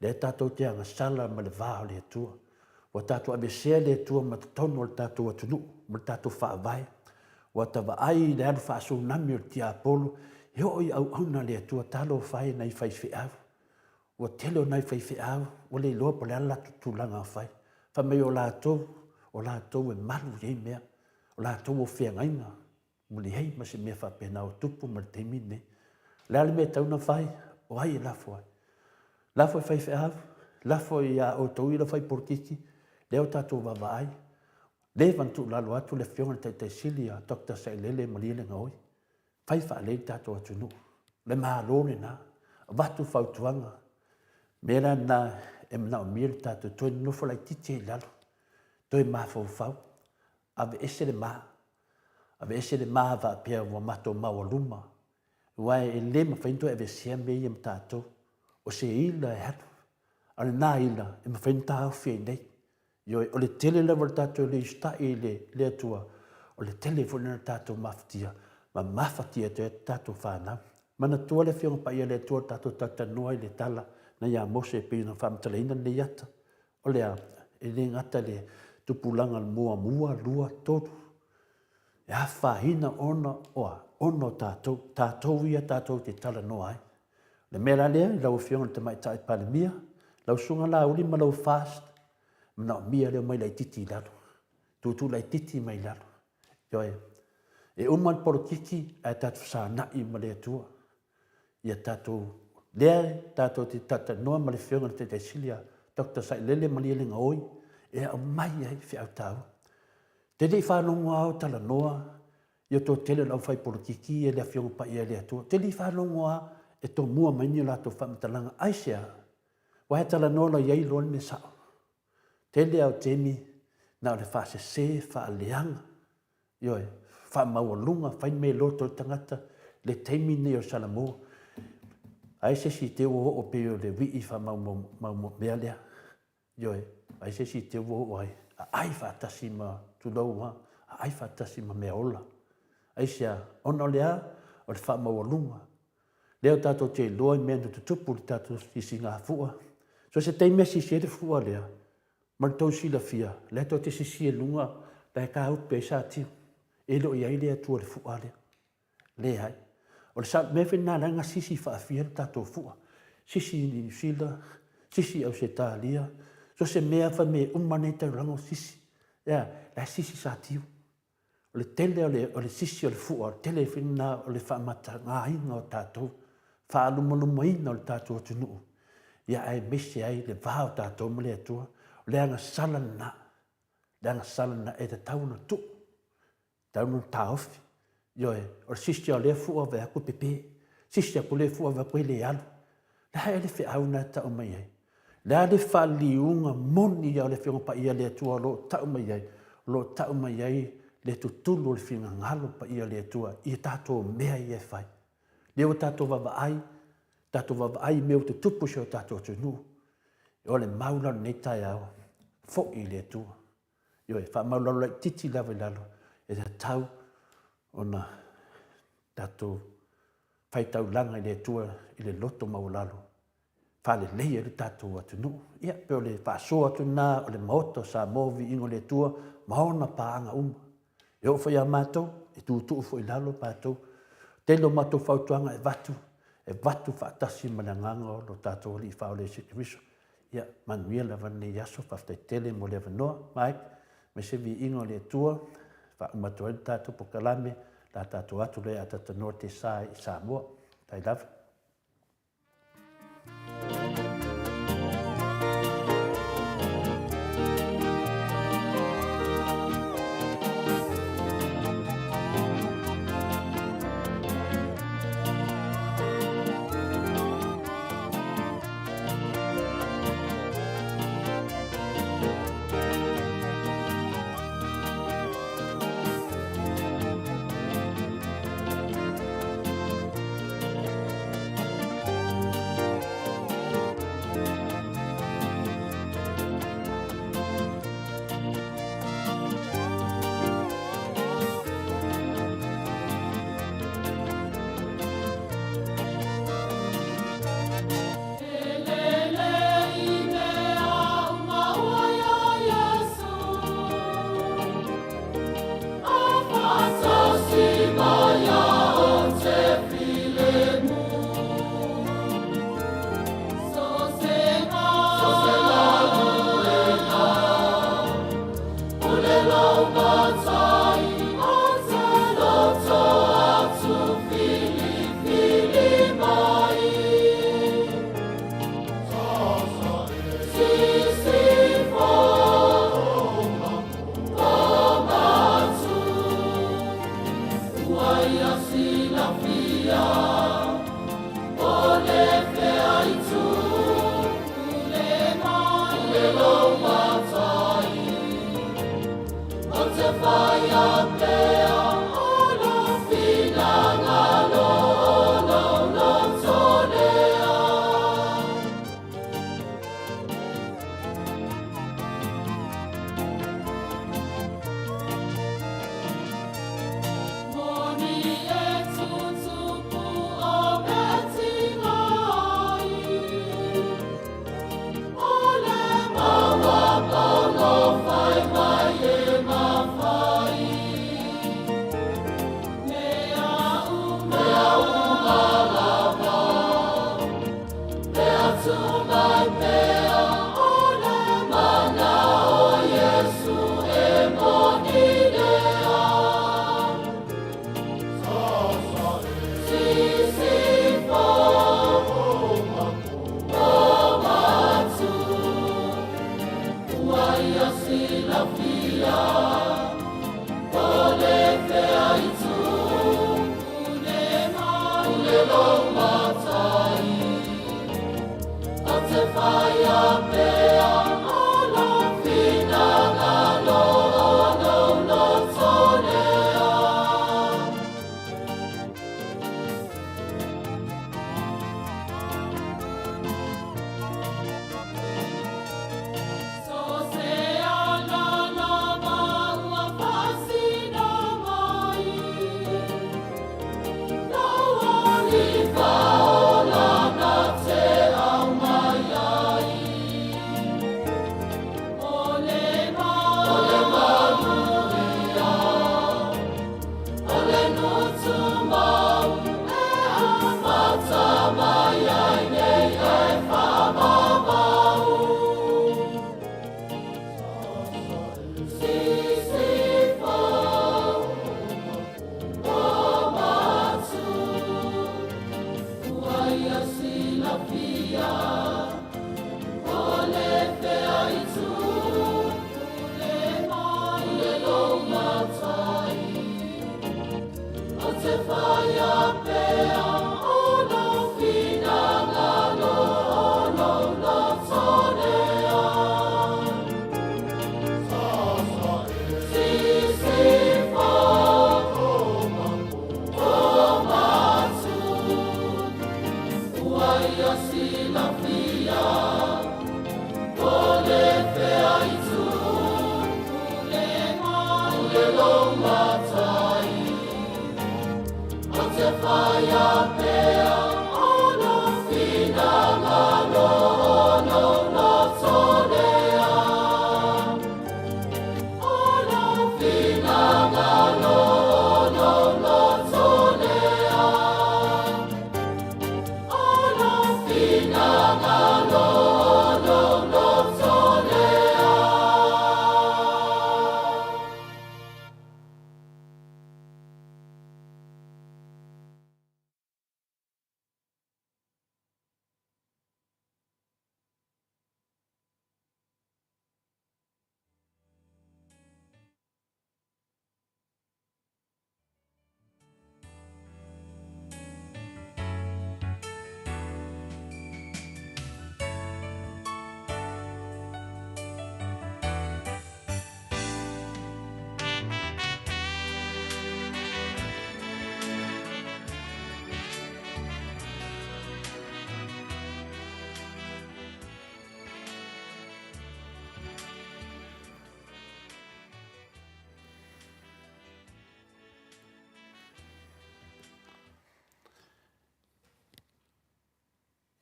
Le tato te anga sala ma le vao le tua. Wa tato abesea le tua ma tono o le tato atunu. Ma le tato wha vai. Wa tawa ai le anu wha aso nami o le tia apolo. Heo i au auna le tua talo whai na i whai whiau. Wa telo na i whai whiau. Wa le loa po le ala tutulanga whai. Fa me o lātou e malu yei mea, o lātou o whiangainga, muli hei ma se mea whapena o tupu ma te mine. Le ale mea tauna whai, o ai e lafo ai. Lafo e whai whiahavu, lafo i a o tau ira whai portiki, leo tātou wawa ai. Le vantu lalo atu le whionga te sili a Dr. Sailele ma liele ngoi. Whai wha le tātou atunu, le maa lore na, watu whautuanga, mera na e mana o mire tātou toi nofo lai titi e lalo. Toi maa fau. Ave ese le maa. Ave ese le maa va pia wa mato maua luma. Wai e le ma whainto e vesia me i am tātou. O se ila e hatu. Ale nā ila e ma whainta au fia nei. Yo o le tele lewa tātou le ista i le atua. O le tele funa tātou maftia. Ma mafatia te tātou whanau. Mana tua le whionga pa ia le atua tātou tatanua i le tala. Na ia mose pe na whamtalaina le iata. O lea, e le ngata le tupulanga mua lua totu. E a whahina ona oa, ono tātou ia tātou te tala no ai. Le mera lea, lau whionga te mai tai palemia, lau sunga la uli ma lau fast, mana o mia leo mai lai titi lalo. Tutu lai titi mai lalo. Yoe, e uman poro kiki, a tātou sa nai ma lea tua. Ia tātou lea tātou te tata noa ma le whionga te silia, Dr. Sailele ma lia lenga oi, e au mai ai whiau tau. Te li whanonga au tala noa, i o tō tele lau whai porokiki e lea whionga pa ia lea tua. Te li whanonga e tō mua maini o lātou whamatalanga aisea, wa he tala noa la iei loan me sao. Te le au temi, na o le whase se wha leanga. Ioe, wha maua lunga, whai me loto tangata, le teimi ne o Samoa. Ai se si te o peo le wi fa mau mea lea. Yoe, ai se si te o ai. Ai whaatasi ma tulau ai whaatasi ma mea ola. Ai sea, ono lea, o le wha mau lunga. Leo tātou te loa i mea tu tupu li tātou si ngā fua. So se te mea si le fua lea. Ma le tau sila fia. Lea tau te si lunga, lai ka upe sa tiu. E lo i ai lea tua le fua lea. Lea ai. O le sa me whena langa sisi whaafia tātou fua. Sisi ni sila, sisi au se tālia. So se mea wha me umane tau rango sisi. Ia, la sisi sa tiu. o le tele o le sisi o le fua, o le tele whina o le whaamata-ngāinga o tātou, whaalumolumaina o le tātou atunuu. Ia ai mese ai le vāo tātou mo le atua, o le anga salana e te tauna tu, tauna tāofi. Ioe, o le sisi o le fua ve aku pepe, sisi aku le fua ve aku le alu. Le hae le whiau na tau mai ai. Le le whaliunga moni au le whiunga pa ia le atua lo tau mai ai. Lo tau mai ai le tutulu le whiunga ngalo pa ia le atua. Ia tātou mea i e whai. Leo tātou wawai meo te tupu se o tātou tunu. O le maula nei tai au. Fo i le atua. Ioe, wha maula lai titi lawa lalo. E te tau o na tātou whaitau langa i le atua i le loto maulalo. Whale leia le tātou atunu. Ia, peo le whaasoa atuna o le maoto Samoa vi ingo le atua, maona paanga uma. E o whai a mātou, e tūtu ufo i lalo mātou. Telo mātou whautuanga e watu whaatasi mananganga o lo tātou li whao le sikiriso. Ia, manuela vane yaso, whaftai tele mo le vanoa, Mike, me se vi ingo le atua, wha umatu e tātou pokalame, la tātou atu le atatanoa te sā i Samoa. Tai lava.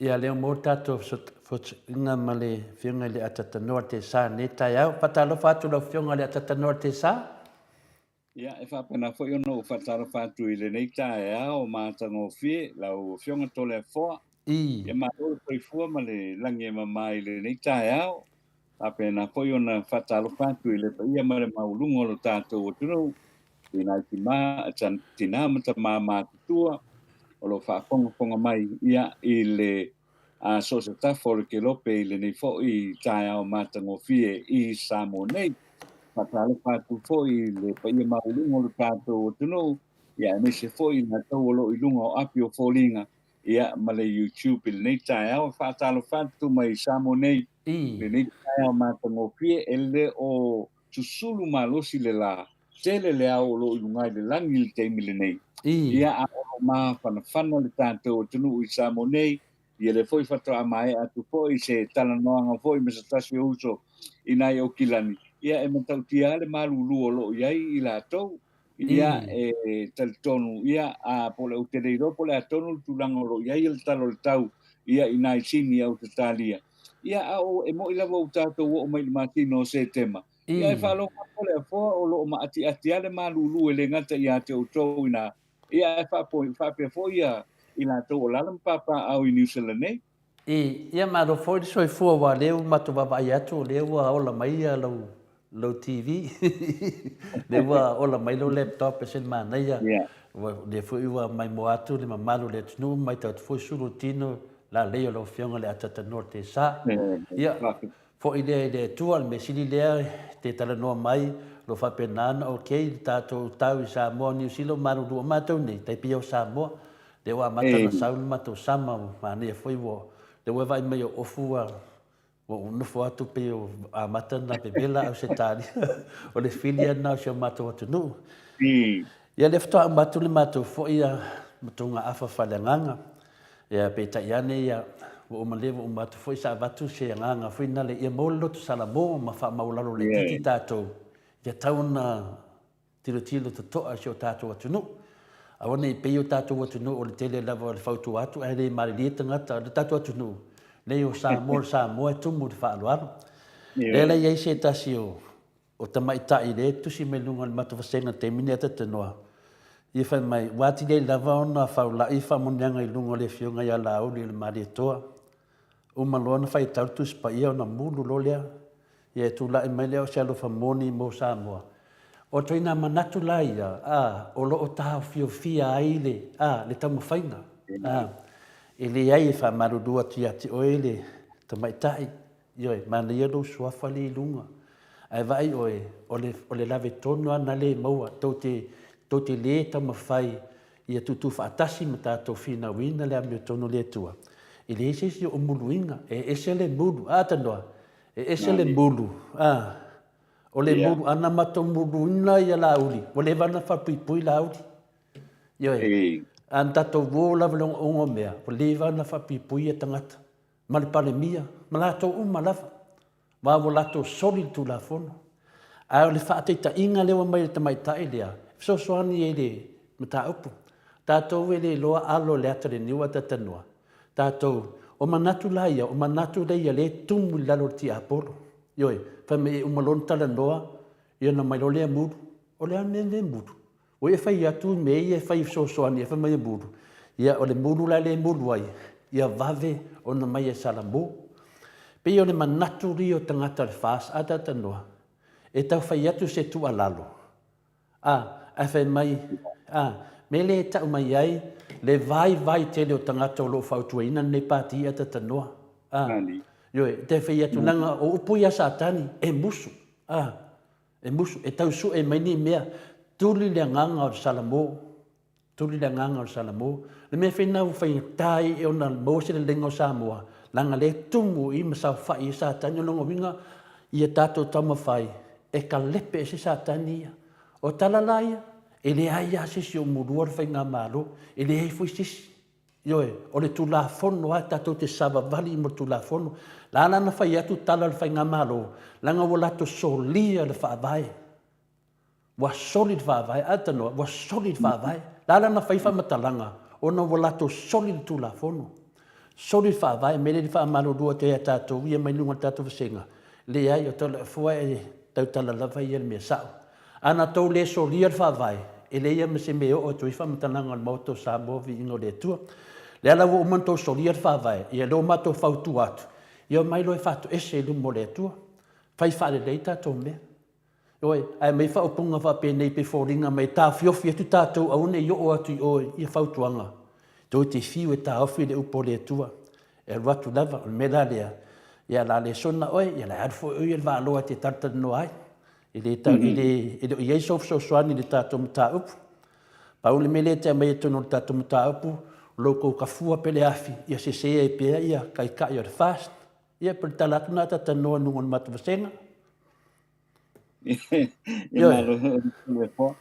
Ia leo mo tato inga male fionga le atata noa te sa ne tai au. Patalo fatu lau fionga le atata noa te sa? Ia e whapena fo iono o whatara whatu i le nei tae au mātango fie lau fionga tole foa. Ia mātoro koi fua ma le langi e mamai le nei tae au. Whapena fo iona whatara whatu i le pa ia ma le maulungo lo tātou o tunu. Ina ki mā, tina mata mā mātutua. O lo whaponga mai ia i le so se tafo le ke lope i le nei fo i tae au mātango fie i Samoa nei. Patalo patu foi le paia maulungo le tātou o tunu, ia me se foi na tau o lo i lunga o api o fōlinga, ia ma le YouTube i le nei tae au, whātalo patu mai Samoa nei, le nei tae au mātango fie, e le o tusulu malosi le la, tele le au o lo i lunga i le langi le teimi le nei. Ia a o mā whana le tātou o tunu i Samoa nei, ia le foi whatoa mai atu foi se tala noanga foi me sa tasi o uso i nai o kilani. Ia e matautia le malulu o lo iai i la tau. Ia e talitonu, ia a pole o te reiro, pole a tonu tulanga o lo iai il talo le tau. Ia i nai sini au te talia. Ia a o e mo i lava o tātou o mai matino o se tema. Ia e whalo pole a fōa o lo ma ati ale malulu e le ngata i a te o tau ina. Ia e whapea fō ia i la tau o lalam papa au i New Zealand nei. Ia maro foi soi fua wa leu matu wa vai atu leu wa ola mai lo TV. Leu wa ola mai lo laptop sen mana ia. Le foi wa mai mo atu le mamalu le tunu mai tau foi suru tino la leo lo fionga le atata norte sa. Ia fo ide de tual me sili le te tala no mai lo fa penana okay tato tau sa mo ni silo maru do mato ni te pio sa mo de wa mata na sa mato sama ma ni foi wo de wa vai meio ofua o no fo atu pe a mata na pe bela o se tali o le filia na se mato tu no ia le fto mato le mato fo ia matunga afa falanganga ia pe ta ia ia o malevo o mato foi sa batu se nganga foi na le ia molo tu sala mo ma fa maulalo le titi tato ia tauna tilo to to a se tato tu no a ona i pei o tātou atu no o le tele lava o le whautu atu, e le marili tangata le tātou atu no. Le o Samoa e tumu te whaaluaru. Le la iei se tasi o tamaitai le tusi me lunga le matawasenga te mini ata tanoa. I whai mai, wati le lava ona whaula i whamunianga i lunga le fionga i ala au le mari toa. O maloana whai tautus pa ia ona mulu lo lea. Ia e tula i mai leo se alo whamoni mo Samoa. O toina manatu laia, o loo taha fia aile, le tamu whainga. E le ai e wha marudua ti ati oe le tamaitai. Ioe, mana ia lo suafa le lunga. Ai vai oe, o le lave tono ana le maua, tau te le tamu whai, ia tutu whaatasi ma tātou whina wina le amio tono le tua. E le ese o muluinga, e ese le mulu, tanoa, e ese le mulu, o le mulu ana mato mulu ina ia la uli o le vana whapipui la uli ioe an tato wola vlong ongo mea o le vana whapipui e tangata ma le pale mia ma lato lava ma o lato soli tu la fono a o le whaateita inga lewa mai le tamaitai lea so soani e le mata upu tato e le loa alo le ata le niwa tatanua tato o manatu laia o manatu leia le tumu lalo ti apolo ioe fa me umalon tala noa ia na mai lo le mudu o le ane le mudu o e fai atu me e fai soani e fa mai mudu ia o le mudu la le mudu ai ia vave o na mai e salamo pe o le manatu rio tangata le fas ata tanoa e tau fai atu se tu alalo a fai mai me le tau mai ai le vai tele o tangata o lo fautuaina ne pati ata tanoa Ioe, te whai atu nanga o upui asa atani, e musu. E tau su e maini mea, tuli le nganga o salamo. Tuli le nganga o salamo. Le mea whenau whai tai e ona mose le lengo Samoa. Langa le tumu i masau whai e sa atani o longo winga, i e tātou tama whai. E ka lepe e se sa atani ia. O talalaya, e le aia sisi o murua le whai ngā malo, e le hei fui sisi. Ioe, o le tulafono a tātou te savavali mo tulafono. La lana whai atu tala le whai ngā malo. Langa o lato solia le whaavai. Wa solid whaavai. Atanoa, wa solid whaavai. La lana whai whamatalanga. O na o lato solid tulafono. Sori fa vai mele fa malo do te tato ia mai lunga tato senga. Le ai o tala fua e tau tala lava ia me sa. Ana tau le sori fa vai. E le ia me se me o tu fa mtananga moto Samoa vi ino le tua. Le ala wo manto sori fa vai. Ia lo mato fa tu atu. Ia mai lo fa tu ese lu mo le tua. Fai fa le deita to me. Oi, ai mai fa opunga fa pe nei pe foringa mai ta fiofi tu tato au ne yo o atu o ia fa tuanga. Tō te whiu e tā awhi le upo le tua. E watu lava, me la lea. Ia la le sona oi, ia la arfo ui el wāloa te tartana no ai. Ile i eiso so soani le tātou mta upu. Paule me le te mai tono le tātou mta upu. Loko ka fua pele afi. Ia se se e pia ia kai kai o le fast. Ia pele talatu nata tanoa nungon matu vasenga. Ia malo le fo.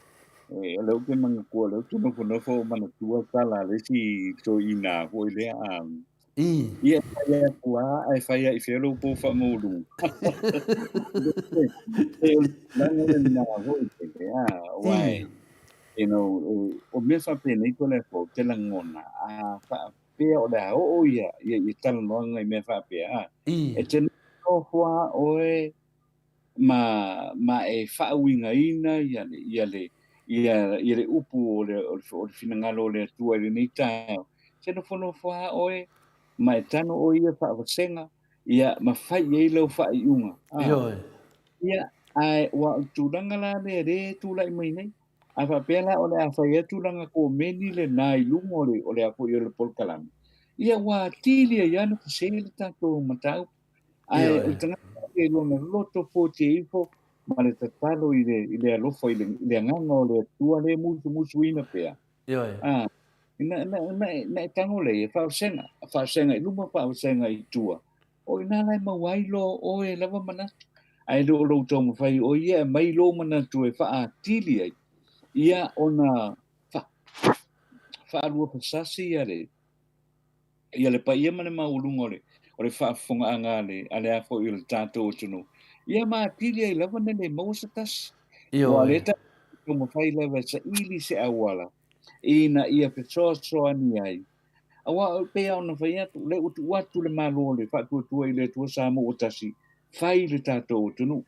E lo ke manga ko lo tu no fo mana tua sala le si so ina fo ile ia ia kua ai fai ai fero po fa modu e na fo ia wai o me fa pena ko le fo te la ngona fa pe o da o ia tal no ngai me fa pe e te no fo oe ma e fa winga ina ia le upu o le finangalo le tua le nei tau. Se no fono faa oe, ma e tano o ia wha wasenga, ia ma fai e lau wha i unga. Ia ai wa tūranga la le re tūlai mai nei. A wha pēla o le a whai e tūranga ko meni le nai lungo o le apo i o le polkalami. Ia wa tili a iana ka se le tātou matau. Ai o tanga e lona loto po te ifo, ma le tatalo i le alofo i le anganga o le tua le musu ina pea. Na tango le e whaasenga i luma whaasenga i tua. O ina lai mawai lo o e lava mana. Ai lo lo tau mawhai o ia mai lo mana tu e whaatili ai. Ia ona whaalua pasasi ia le. Ia le pa ia mana maulunga le. O le whaafonga anga le. Ale a fo i le tātou o tunu. Ia maa tili ai lava nene mausatas. Wa leta ko mawhai lava sa ili se awala. Ina ia pe soa ni ai. Awa pe ona whai atu le utu watu le malo le whaatua i le tua Samoa o tasi. Whai le tātou o tunu.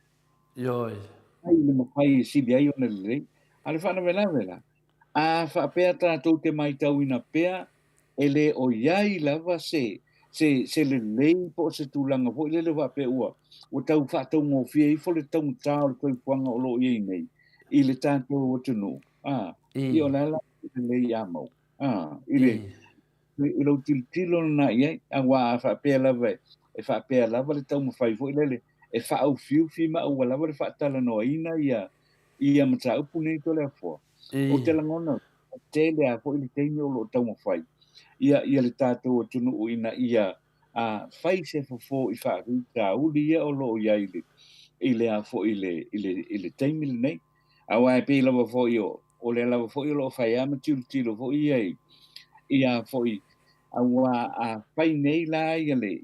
Whai le mawhai e sibi ai ona le rei. Ale whana vela. A whaapea tātou te mai tau ina pea. Ele o iai lava se le lei po se tūlanga po ile le whape ua. O tau whaatau ngō fia i fo le tau tāo le koi puanga o lo iei nei. I le tātou o tunu. I o lala le lei amau. I lo tilo na iai. A wā a whaapea lava e whaapea lava le tau mawhai fo ile le. E whaau fiu ma ua lava le whaatala noa ina ia mata upu nei to le afua. O te langona. Te le a fo ile teimi o lo tau mawhai. Ia le tātou o tunu o ina ia whai se fofo i whaaru tā uli ia o lo ia i le a fo i le teimile nei. A wai pe lava fo i o le lava fo i lo whai ama tilo fo i ai. Ia fo i a wā a whai nei la ia le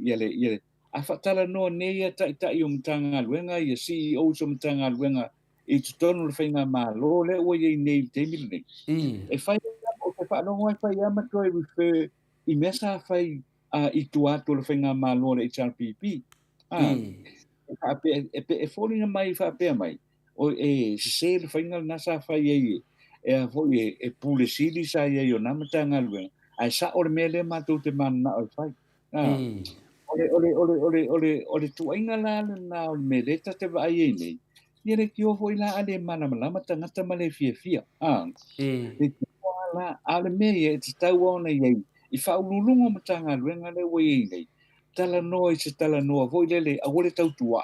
a whatala noa nei a tai o mtanga luenga ia CEO so mtanga luenga i tutonu le whainga maa lo le ua i nei teimile nei. E whai o te whanonga whai ama koe refer i mesa whai i tuato le whainga malo le HRPP. E whoringa mai whapea mai. O se le whainga nasa whai e hoi e pule sili sa o namatanga luenga. Ai sa ore mele mātou te mana o whai. Ole tuainga la na o mereta te vai e nei. Nere ki o hoi la ale mana malama tangata male fia. La ale me e te tau ona iei. I whaululunga matanga luenga le wei nei. Tala noa i se tala noa. Voi lele a wole tau tua.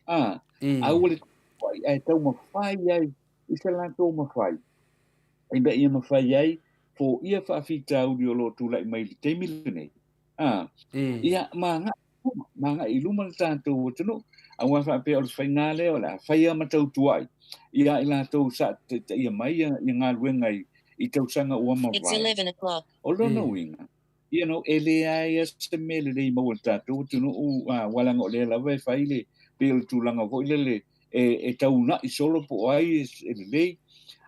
A wole ai tau mawhai ai. I se la tau mawhai. I be ia mawhai ai. Fo ia whaafita uri o lo tu lai mai li teimile nei. Ia manga i luma le tātou o tunu. A wā whaapea o le whaingale o la whaia matau tuai. Ia i la tau sa ia mai i ngā luenga i tau sanga ua mawai. It's 11 o'clock. O lono winga. Ele ai se mele le mau tātou tunu walanga o le lawa e whaile pe o tūlanga vo ile e tau na i solo po ai e lei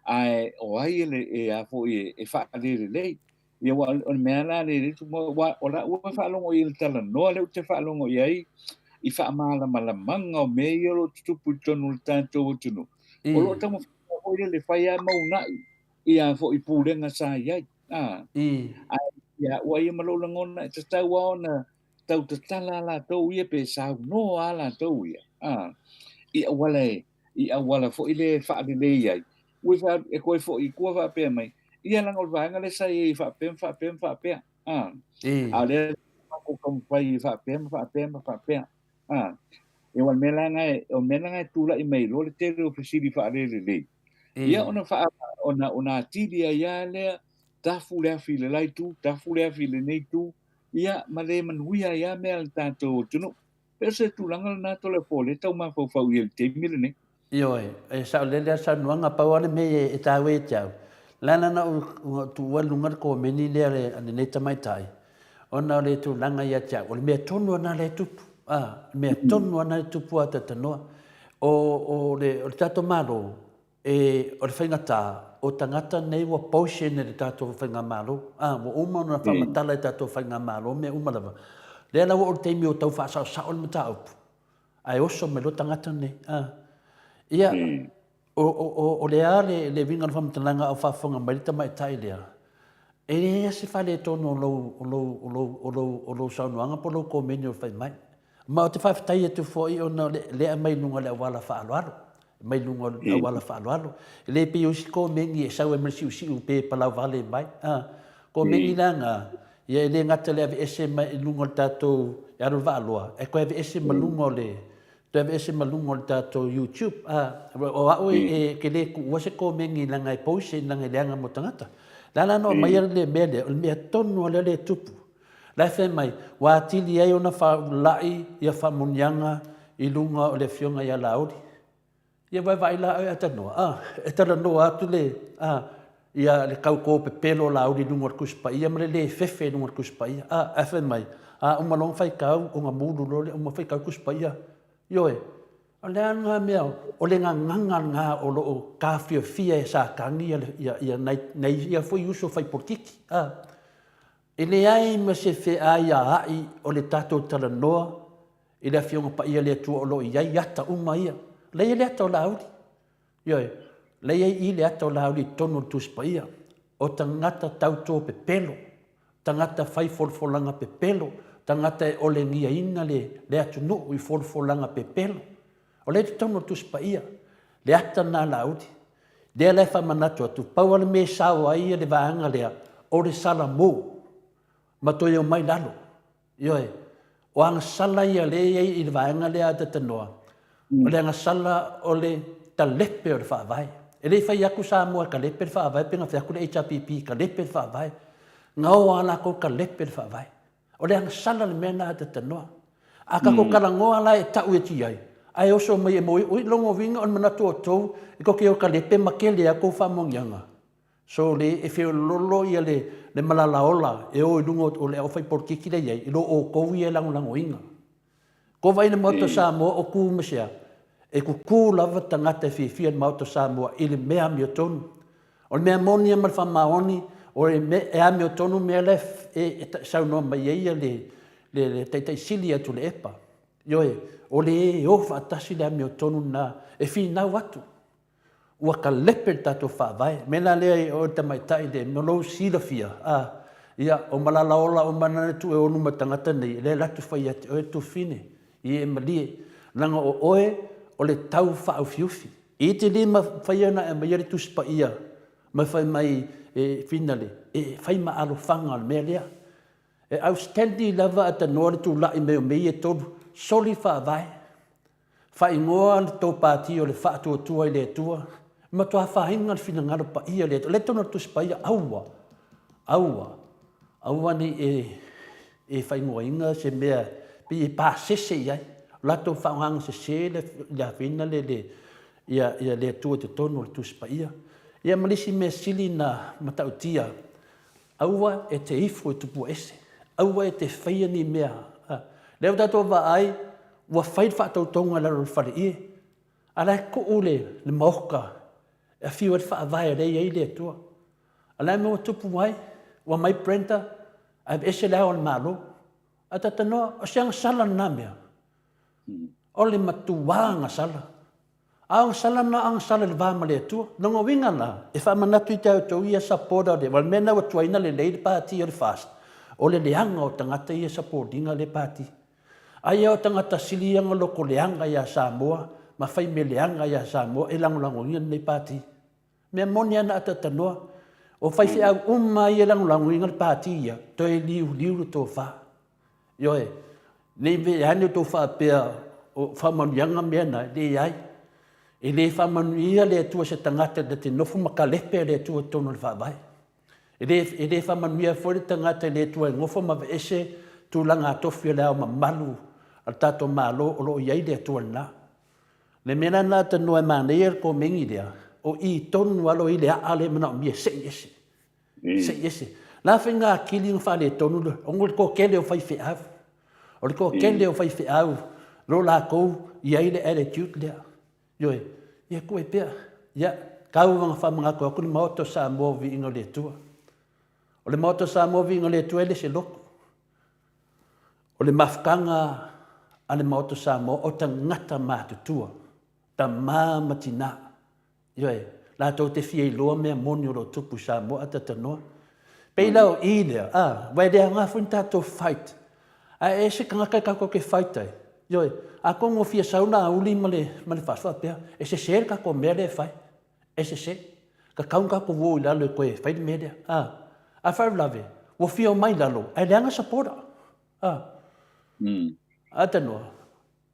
ai o ai e a fo e whaale le lei ia wa o mea la le tu mo wa o la ua whaalongo i le tala noa leo te whaalongo i ai i whaamala malamanga o mea i oro tupu tonu le tātou tunu. O lo tamu whaoire le whaia maunai i a fo i pūrenga sa iai. Ia ua ia malo langona e te tau aona tau te tala la tau ia pe sau no ala tau ia. Ia wala fo i le whaale le iai. Ui wha e koe fo i kua wha pēr mai. Ia langa o vanga le sa i whapea. A le ko kam pai whapea. E wan melanga e tula i mai lo le tere o fesiri whaale le. Ia ona tidia ia le tafu le afi le laitu, tafu le afi le neitu. Ia ma le manuia ia mea le tātou tunu. Pero se tulanga le nato le pole tau mawhau i le teimi le ne. Io e sa le sa nuanga pawane me e tawe tau. Lana na tu walunga ko meni le ane nei tamai tai. Ona le tu langa ia tau. O le mea tonu ana le tupu. Mea tonu ana le tupu a tatanoa. O le tato maro e o le whaingata o tangata nei wa paushe ne le tato whaingamaro. Wa uma na whamatala e tato whaingamaro mea umalava. Le ala o teimi o tau whaasao sao le mata upu. Ai oso me lo tangata nei. Ia, o le a le vinga na whamatalanga au whaafonga marita mai tai lea. E rea se whale tono o lo saunuanga po lo ko meni o whai mai. Ma o te whaiwhtai e tu fōi o na lea mai lunga le awala whaaloalo. Mai lunga le awala whaaloalo. Le pe usi ko mengi e sau e mersi usi upe palau vale mai. Ko mengi langa, ia le ngata le ave ese mai lunga le tātou e aro waaloa. E koe ave ese malunga le Teve ese malungo le tātou YouTube. O au e ke le wase ko mengi langa e pause langa leanga mo tangata. Lala no mai le mele, o mea tonu le le tupu. Lai whai mai, wā tili ai ona wha lai ia wha munianga i lunga o le fionga ia lauri. Ia vai la ai atanoa. E tala noa atu le, ia le kau ko pe pelo lauri lunga kuspa. Ia mre le fefe lunga kuspa. E whai mai, umalong whai kau, o ngā mūru lole, whai kau kuspa ia. Ioe, o le anga mea, o le nganga o lo ka fia e sa kangi ia nei ia foi uso fai portiki. E le ai ma se fe ai a ai o le tatou tala noa, i le fionga pa ia le tua o lo iai ata uma ia. Leia le ata o lauri. Ioe, leia i le ata o lauri tono tus pa ia. O tangata tauto pe pelo, tangata fai folfolanga pe pelo, tangata e ole ngia inga le atu no i folfolanga pe pelo. O le tono tus pa ia, le ata na laudi. Lea le whamanatu atu, paua le me sao ai le vaanga lea, o le sala mō, ma toi o mai lalo. Ioe, o anga sala ia le i le vaanga lea te tanoa. O le anga sala o le talepe o le whaavai. E le whai aku Samoa ka lepe le whaavai, penga whi aku le HPP ka lepe le whaavai. Ngau ala ko ka lepe le whaavai. O le anga sala le mena te tanoa. A ka ko karangoa la e tau e ti ai. Ai oso mai e moi, ui longo vinga on manatu o tau, i ko ke o ka lepe makele a ko whamongianga. So le e whio lolo ia le malalaola, e o i lungo o le au whai porkiki le iei, i lo o koui e lango inga. Ko vai na mauta Samoa o kū masea, e ku lava tangata e whiwhia na mauta Samoa i le mea mio tonu. O le mea moni e malwha maoni, o le e a mio tonu mea le e saunoa mai eia le teitai sili atu le epa. Ioe, o le e o whaatasi le a mio tonu na e whinau atu. Ua ka lepe tato whaavai. Mena lea o te maitai le nolo sila fia. Ia, o malalaola o manane tu e onu matangata nei, le latu whai ati o e tu whine. I e malie, langa o oe, o le tau whaau fiufi. I te lima whai ana e maiari tu spa ia, mai whai mai e finale, e whai ma alo whanga al mea lea. E au standi lava ata noare tu lai meo mei e tolu, soli whaavai. Whai ngoa le tō pāti o le whaatua tua i le tua, ma toa whahinga le whina ngaro pa ia le tua, le tono tu spa ia aua ni e whai ngoa inga se mea, pi e pā sese iai, lato whaohanga se se le whina ia le tua te tono le tu spa ia. Ia malisi mea sili na matautia, aua e te ifo e tupu ese, aua e te whaia ni mea. Leo tato wa ai, ua whai whaatautonga laro le whare ie, ala e ko ule le maoka, e whiu e whaavai rei ei le tua. Ala e mua tupu mai, Wa mai prenta ai ese la on malo. Ata tano o siang sala na mea. Ole matuanga sala. Ang sala na ang sala le vama le tu. Nongo winga la. E fa manatu i tau tau ia sapoda de. Wal mena wa tuaina le leile pati o le fast. Ole leanga o tangata ia sapodinga le pati. Ai o tangata silianga loko leanga ia Samoa. Ma fai me leanga ia Samoa. E lango ngian le pati. Mea moni ana ata tanoa. O fai fi au ia lango ngian le pati ia. To e liu to fa. Yoe. Le ve ane to fa pea. O fa manuanga mea na. Le ai. E le whamanuia le atua se tangata da te nofu makalepe le atua tono le whabai. E le whamanuia fwere tangata le atua ngofo ma ese tūlanga atofia leo ma malu al tato malo o lo iai le atua na. Le mena na te noe maneir ko mengi lea o i tonu alo i le aale mana o mia se ese. Se ese. La whenga kili ngwha le tonu le ongo le ko kele o whai whi au. O le ko kele o whai whi au lo la kou iai le attitude lea. Yoe, ia koe pea, ia, kau wanga whamanga koe, kuni maoto Samoa vi ingo le tua. O le maoto Samoa vi ingo le tua ele se loko. O le mafkanga a le maoto Samoa o ta ngata mātutua, ta māmatina. Yoe, la tau te fia iloa mea moni o lo tupu Samoa ata tanoa. Pei lau i lea, wai lea ngā fwin tātou fight. A e se kangakai kako ke fight ai. Yoe, a kongo fia sauna a uli male faswa pea. E se ser ka ko mele fai. E se se. Ka kaunga ko wo ila le koe fai mele. A fai lave. Wo fia o mai lalo. E leanga sapora. A tanoa.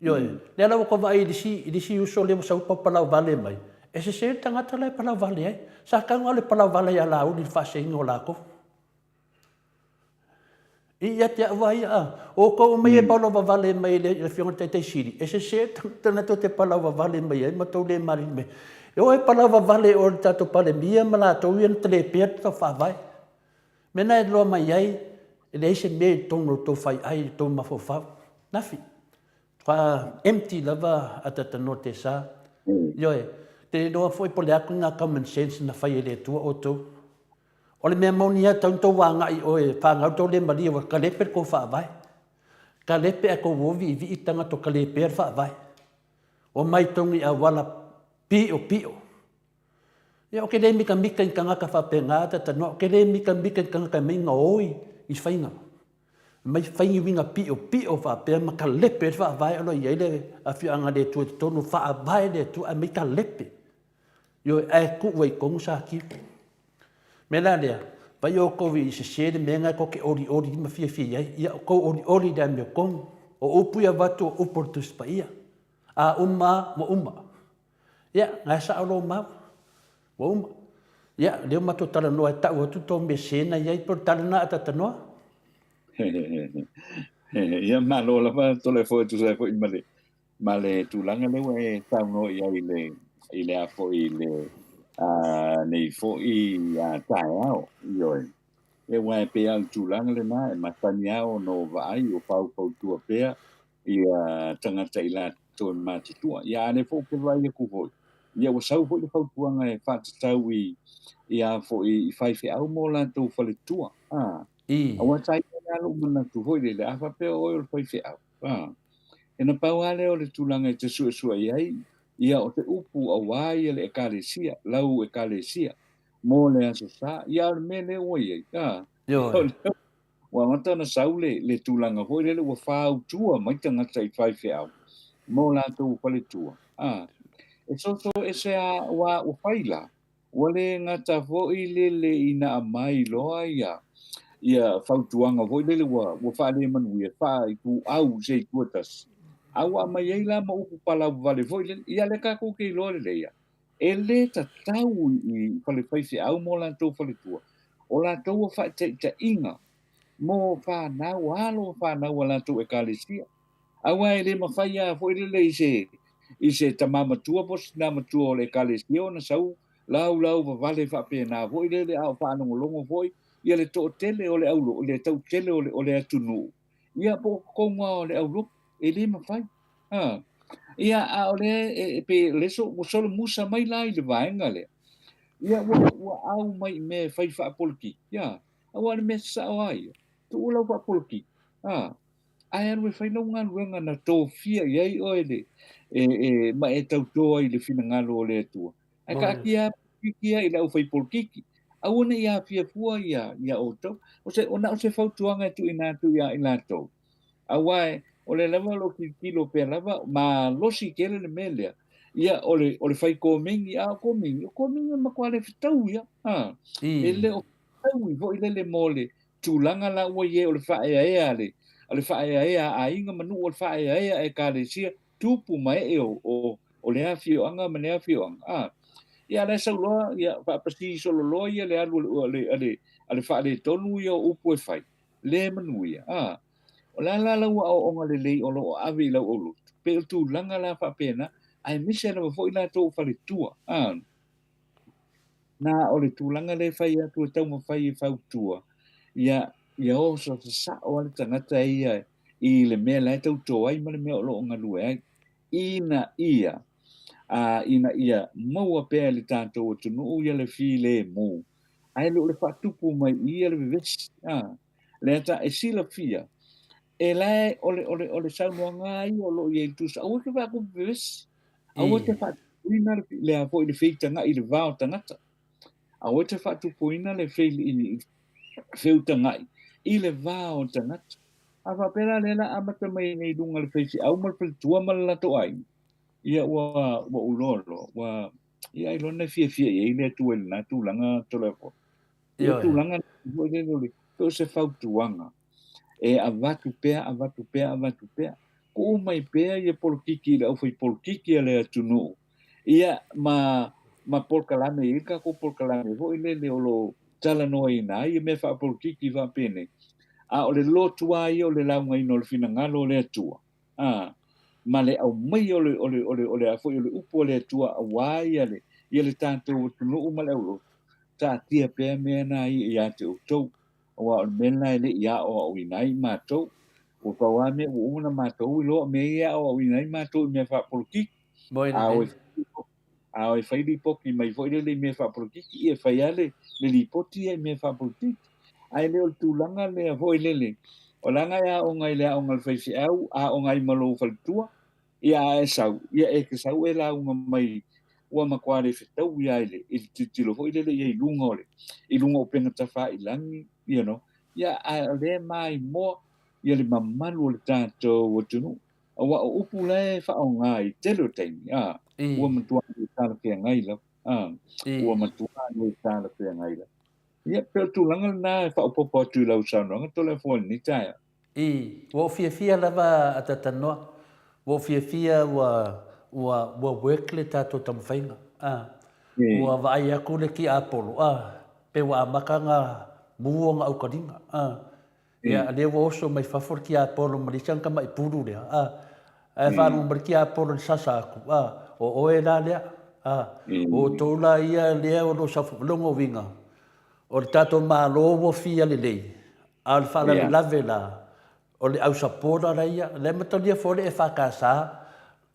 Yoe. Le ala wako vai idisi uso le sa upa palau vale mai. E se ser tangata lai palau vale ai. Sa kaunga le palau vale ya la uli fase ingo lako. Ia te awai o ko mai e palau vale mai le fionga te siri. E se se tana to te palau vale mai ma to le mari me. O e palau vale o tato pale mia mala to ien tele pet to fa vai. Mena e lo mai ai le se me tono to fai ai to ma fo fa. Nafi. Fa empty lava atata no te sa. Yo e te no foi pole aku nga common sense na fai le tu o to. O le mea monia tau wanga i oe whangau tau le maria wa kalepe ko whaavai. Kalepe a ko wovi i vi itanga to kalepe ar whaavai. O mai tongi a wala pio. Ia o ke le mika in kangaka whapengata tano. O ke le mika in kangaka minga oi i whainga. Mai whaingi winga pio whapea ma kalepe ar whaavai alo i eile a whianga le tu tonu whaavai le tu a mai kalepe. Yo e kuwai kongu sa kiku. Mela lea, pai o kowi i se sere menga ko ke ori ma fia ai. Ia ko ori da me kong. O upuia watu o uportus pa ia. A umma mo umma. Ia, ngai sa alo mau. Mo umma. Ia, leo mato tala noa e tau atu tō me sena iai por tala na atata noa. Ia malo la pa tole fo tu sa fo i male tu langa lewa e tau no iai le a fo i le nei fo i tae au ioi. E wai pe al tūlanga le nā e matani au no vai o pau tua pea i tangata i la tō mātitua. Ia ane fo ke vai e kufoi. Ia wa sau fo i pautuanga e whātatau i a fo i whaiwhi au mō la tō whale tua. Awa tai e alo mana tu hoi le a whapea oi o whaiwhi au. E na pau ale o le tūlanga i te sua iai. Ia o te upu a wai e le ekalesia, lau ekalesia, mō le aso sa, ia o me le oi ei, wa ngata na saule le tūlanga hoi le wa whāu tua, mai tangata i whaiwhi au, mō la tau whale tua. E soto e se a wa o whaila, wa le ngata hoi le ina a mai loa ia whautuanga hoi le wa whaale manuia, wha i ku au sei kuatas. Awa mai ei la ma upu palau vale foi ia le ka ko ke lo le ia e le ta tau i fale faisi au mo la to fale tua o la to fa te inga mo fa na walo fa na wala to e kalesia awa e le ma fa ia foi le i se tamama tua pos na ma tua le kalesia na sau lau va vale fa pe na foi le au fa no longo foi ia le to tele o le au le tau tele o le atunu ia po ko ngo le au ele ma fai ia a ole pe leso solo musa mai lai le vaenga le ia wa au mai me fai fa polki ia Awa le mesa o ai. Tu ula wa polki. Ai anu e whainau ngā luenga na tō fia iai o ele. Ma e tau tō ai le fina ngalo o le atua. Ai ka kia kia i lau whai polkiki. Auna ia fia fua ia o tau. Ona o se whautuanga tu ina tu ia i la tau. Awa o le lava lo ki kilo pe lava ma losi kele le melea. Ia o le whai kōmingi a kōmingi. O kōmingi ma kua le fitau ia. E le o fitau i vo i le mole. Tūlanga la ua ie o le whae ea le. O le whae ea a inga manu o le whae ea e ka le sia. Tupu mai e o le awhio anga ma le awhio anga. Ia le sau loa, ia whaapasi solo loa ia le alu ale whae tonu ia o upu e whai. Le manu ia. O la ua o onga le lei o lo o awe i lau o lo. Pe o tūlanga la whapena. Ai mise na wafo i la tō whare tua. Nā o le tūlanga le whai atu e tau ma whai e whau tua. Ia o sa sa o ale tangata ia i le mea lai tau tō ai ma le mea o lo o ngalue ai. Ina ia maua pēa le tātou o tunu ia le whi le mō. Ai le o le whatupu mai ia le vivesi. Le ata e sila whia. E lai o le saunoanga ai o lo i e tusa. Aua te whaku vivesi. Aua te whatupuina le a fo i le whitanga i le vāo tangata. Aua te whatupuina le whiutanga i le vāo tangata. A whapera le la amata mai nei dunga le whisi. Au mal tua mal lato ai. Ia ua ulolo. Ia ilona fia i le tu ele na tūlanga tolefo. Ia tūlanga to se whautuanga. E avatu pea. Ko mai pea ia polkiki le au whai polkiki le atunu. Ia ma polkalame i ka ko polkalame ho ile le olo tala no ina ia me wha polkiki wha pene. O le lotua i o le launga ino le fina ngalo le atua. Ma le au mai o le a fwoi o le upo o le atua a wai ale ia le tātou tunu ma le aulo. Tā tia pea mea na i ate o tau. O mena ele ia o inai mātou. O kaua me o una mātou i loa me ia o inai mātou me wha polkiki. A e whai poki mai fo le me wha polkiki e whai ale le lipoti e me wha polkiki. Ai leo tūlanga le a fo lele. O langa ia o ngai lea o ngai whaisi au a o ngai malo whaltua. Ia e sau. Ia e ke sau e la unga mai ua makware whetau ia ele. I titilo fo lele ia i lunga ole. I lunga o penga tawha i langi. You know. Ia a le mai mo ia le mamalu o le tātou o tunu. Awa o upu le wha o ngai telo teimi. Ua matua i tāla pia ngai la. Ua matua i tāla pia ngai la. Ia peo tūlanga nā e wha o popo atu lau saunanga tole fōle ni tāia. Wa fia lava atatanoa. Wa fia wa work le tātou tamwhainga. Wa vai aku le ki Apollo. Pe wa amakanga muonga au karinga. Ia le wa oso mai whafor ki Apollo marisanga mai puru lea. E whanu mari ki Apollo sasa aku. O oe la lea. O tōla ia lea o lo sawhulongo winga. O le tātou mālo wo fia le lei. A le whala le lave la. O le au sapora la ia. Le matalia fole e whakasa.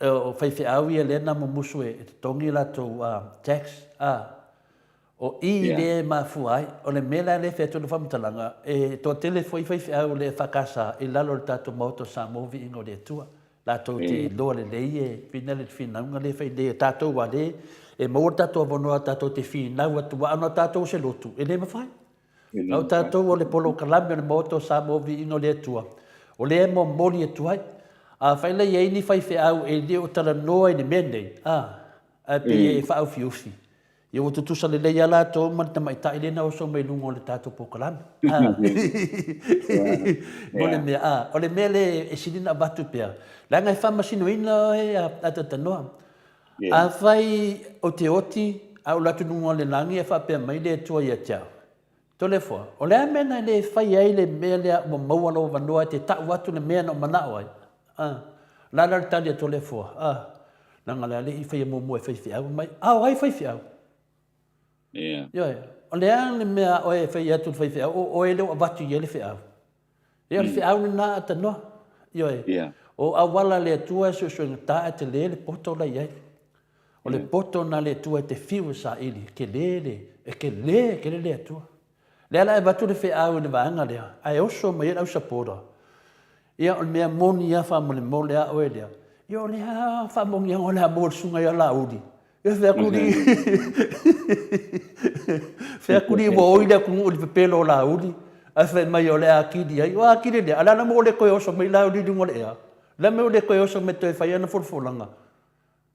O whaiwhi au ia le na mamusu e tongi la tō tax. O i le mafuai. O le mela le whetu le whamtalanga. E tō tele whaiwhi au le whakasa. I lalo le tātou mauto Samoa vi ingo le tua. La tō te loa le lei e whina le whinaunga le whai le tātou wa le. E maua tātou wanoa tātou te whinau atu wa anō tātou se lotu. E le mawhai. Au tātou o le polo kalami o le mauto Samoa vi ingo le tua. O le e mo mori e tuai. A whaila i eini whai au e le o tala noa i le menei. A pe e wha au fiufi. I o tutusa le leia la tō man ta mai tai lena o so mai lungo le tātou pokalami. Mo le mea. O le mea le e sinina batu pea. Langa e whamasino ina e a tatanoa. A whai o te oti au latu nungo le langi e whapea mai le tua i a tiao. Tole fua. O le amena le whai ai le mea le mo maua lo wanoa te tau atu le mea no manao ai. Lala le tali a tole fua. Langa le ale i whai mo e whai au mai. Ai whai au. O le an le mea o e whai atu whai au. O e leo avatu i ele whai au. E le whai au ni nā atanoa. O awala le tua so ngata te le poto la ia. O le poto na le tua te fiu sa ili ke le ke le tua. Le ala e batu le wheau le vaanga lea. Ai oso mai au sapora. Ia o mea moni ia wha mole mole a oe lea. Ia o lea wha mongi ang o lea mōr sunga ia la uri. Ia whea kuri. Whea kuri mo oida kungu uli pepelo la uri. A whea mai o lea akidi ai. O akidi lea. Ala na mo le koe oso mai la uri dungo lea. La me o le koe oso me toi whai ana fulfulanga.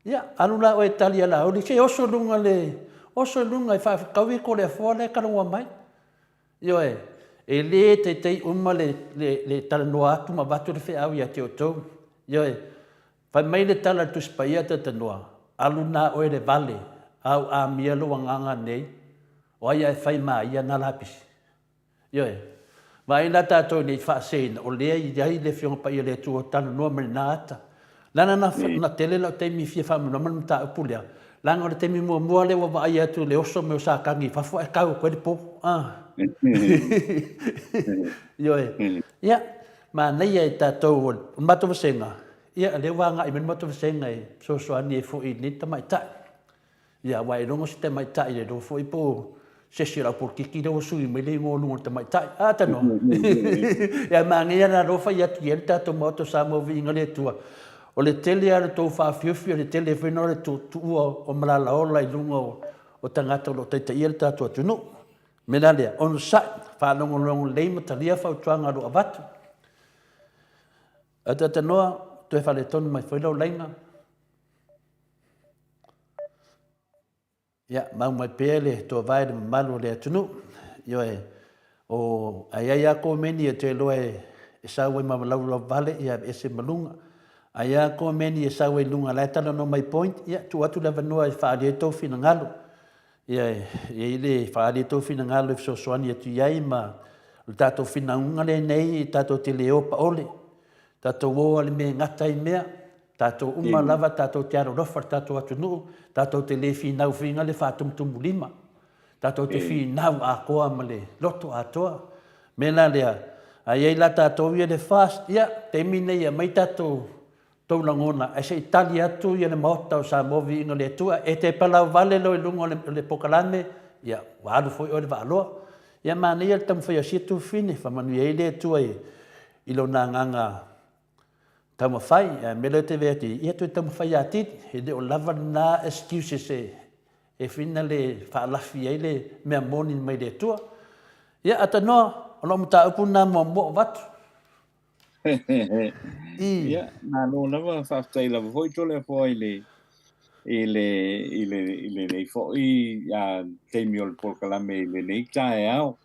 Ia, anu la oe tali a la uri. Se oso lunga le. Oso lunga i wha kawi ko le fua le karunga mai. Ia e le te uma le tala noa atu ma watu le wheau ia te o tau. Ia whai mai le tala tu spaia te noa. Alu na oe le vale. Au a mia lo wanganga nei. O aia e whai maa ia na lapisi. Ia Vai na tātou nei whaasena. O lea i ai le whionga pa ia le tua tala noa mele nā ata. Lana na tele lau teimi fia whamuna manu ta upu lea. Langa o le teimi mua le wa ai atu le oso me o sa kangi. Whafua e kau koe le po. Ia, ma nei e tātou o mato vasenga. Ia, le wanga i menu mato vasenga e soani e fo i ni ta mai tai. Ia, wai rongo si te mai tai le rongo fo i po sesi rau por kiki rau sui me le ngō lungo ta mai tai. Tano. Ia, ma ngia na rofa i atu i tātou mato Samoa vi inga le tua. O le tele ala tō whawhiwhi o le tele whenua le tō tua o malala ola i lunga o tangata o teita i le tātou atunu. Mena lea, on sai, whanongo leima talia whautuanga ro avatu. Ata tanoa, tu e whale tonu mai whailau leina. Ia, mau mai pēle, tō vai le malu le atunu. Io o ai ako meni e te loe e sawe mamalau lau vale, ia ese malunga. Ai ako meni e sawe lunga lai tala no mai point, ia, tu atu lewa noa e whaari e tō whina ngalo. Ia le whaare tō whina ngalo e whsosoani atu iai ma tātou whina unga le nei, tātou te leo pa ole, tātou oa le me ngata i mea, tātou uma lava, tātou te aro rofa, tātou atu nuu, tātou te le whinau whinga le whātumtumu lima, tātou te whinau a koa ma le loto atoa. Mena lea, a iei la tātou ia le fast, ia, te mine ia mai tātou taulangona, e se itali atu ia le maota o Samoa inga le tua, e te palau vale lo i lungo le pokalame, ia, waru foi o le waaloa. Ia mani ia le tamu whai asia tu fine, whamanu ia le tua i lo nā nganga tamu whai, me leo te veati, ia tu tamu whai ati, he le o lava nā excuses e whina le whaalafi ei le mea moni mai le tua. Ia ata noa, o lo mta upu nā mo watu. Ia, nā no lava whaftai lava hoi tole po i le nei fo i teimi o le polkalame i le nei tae au.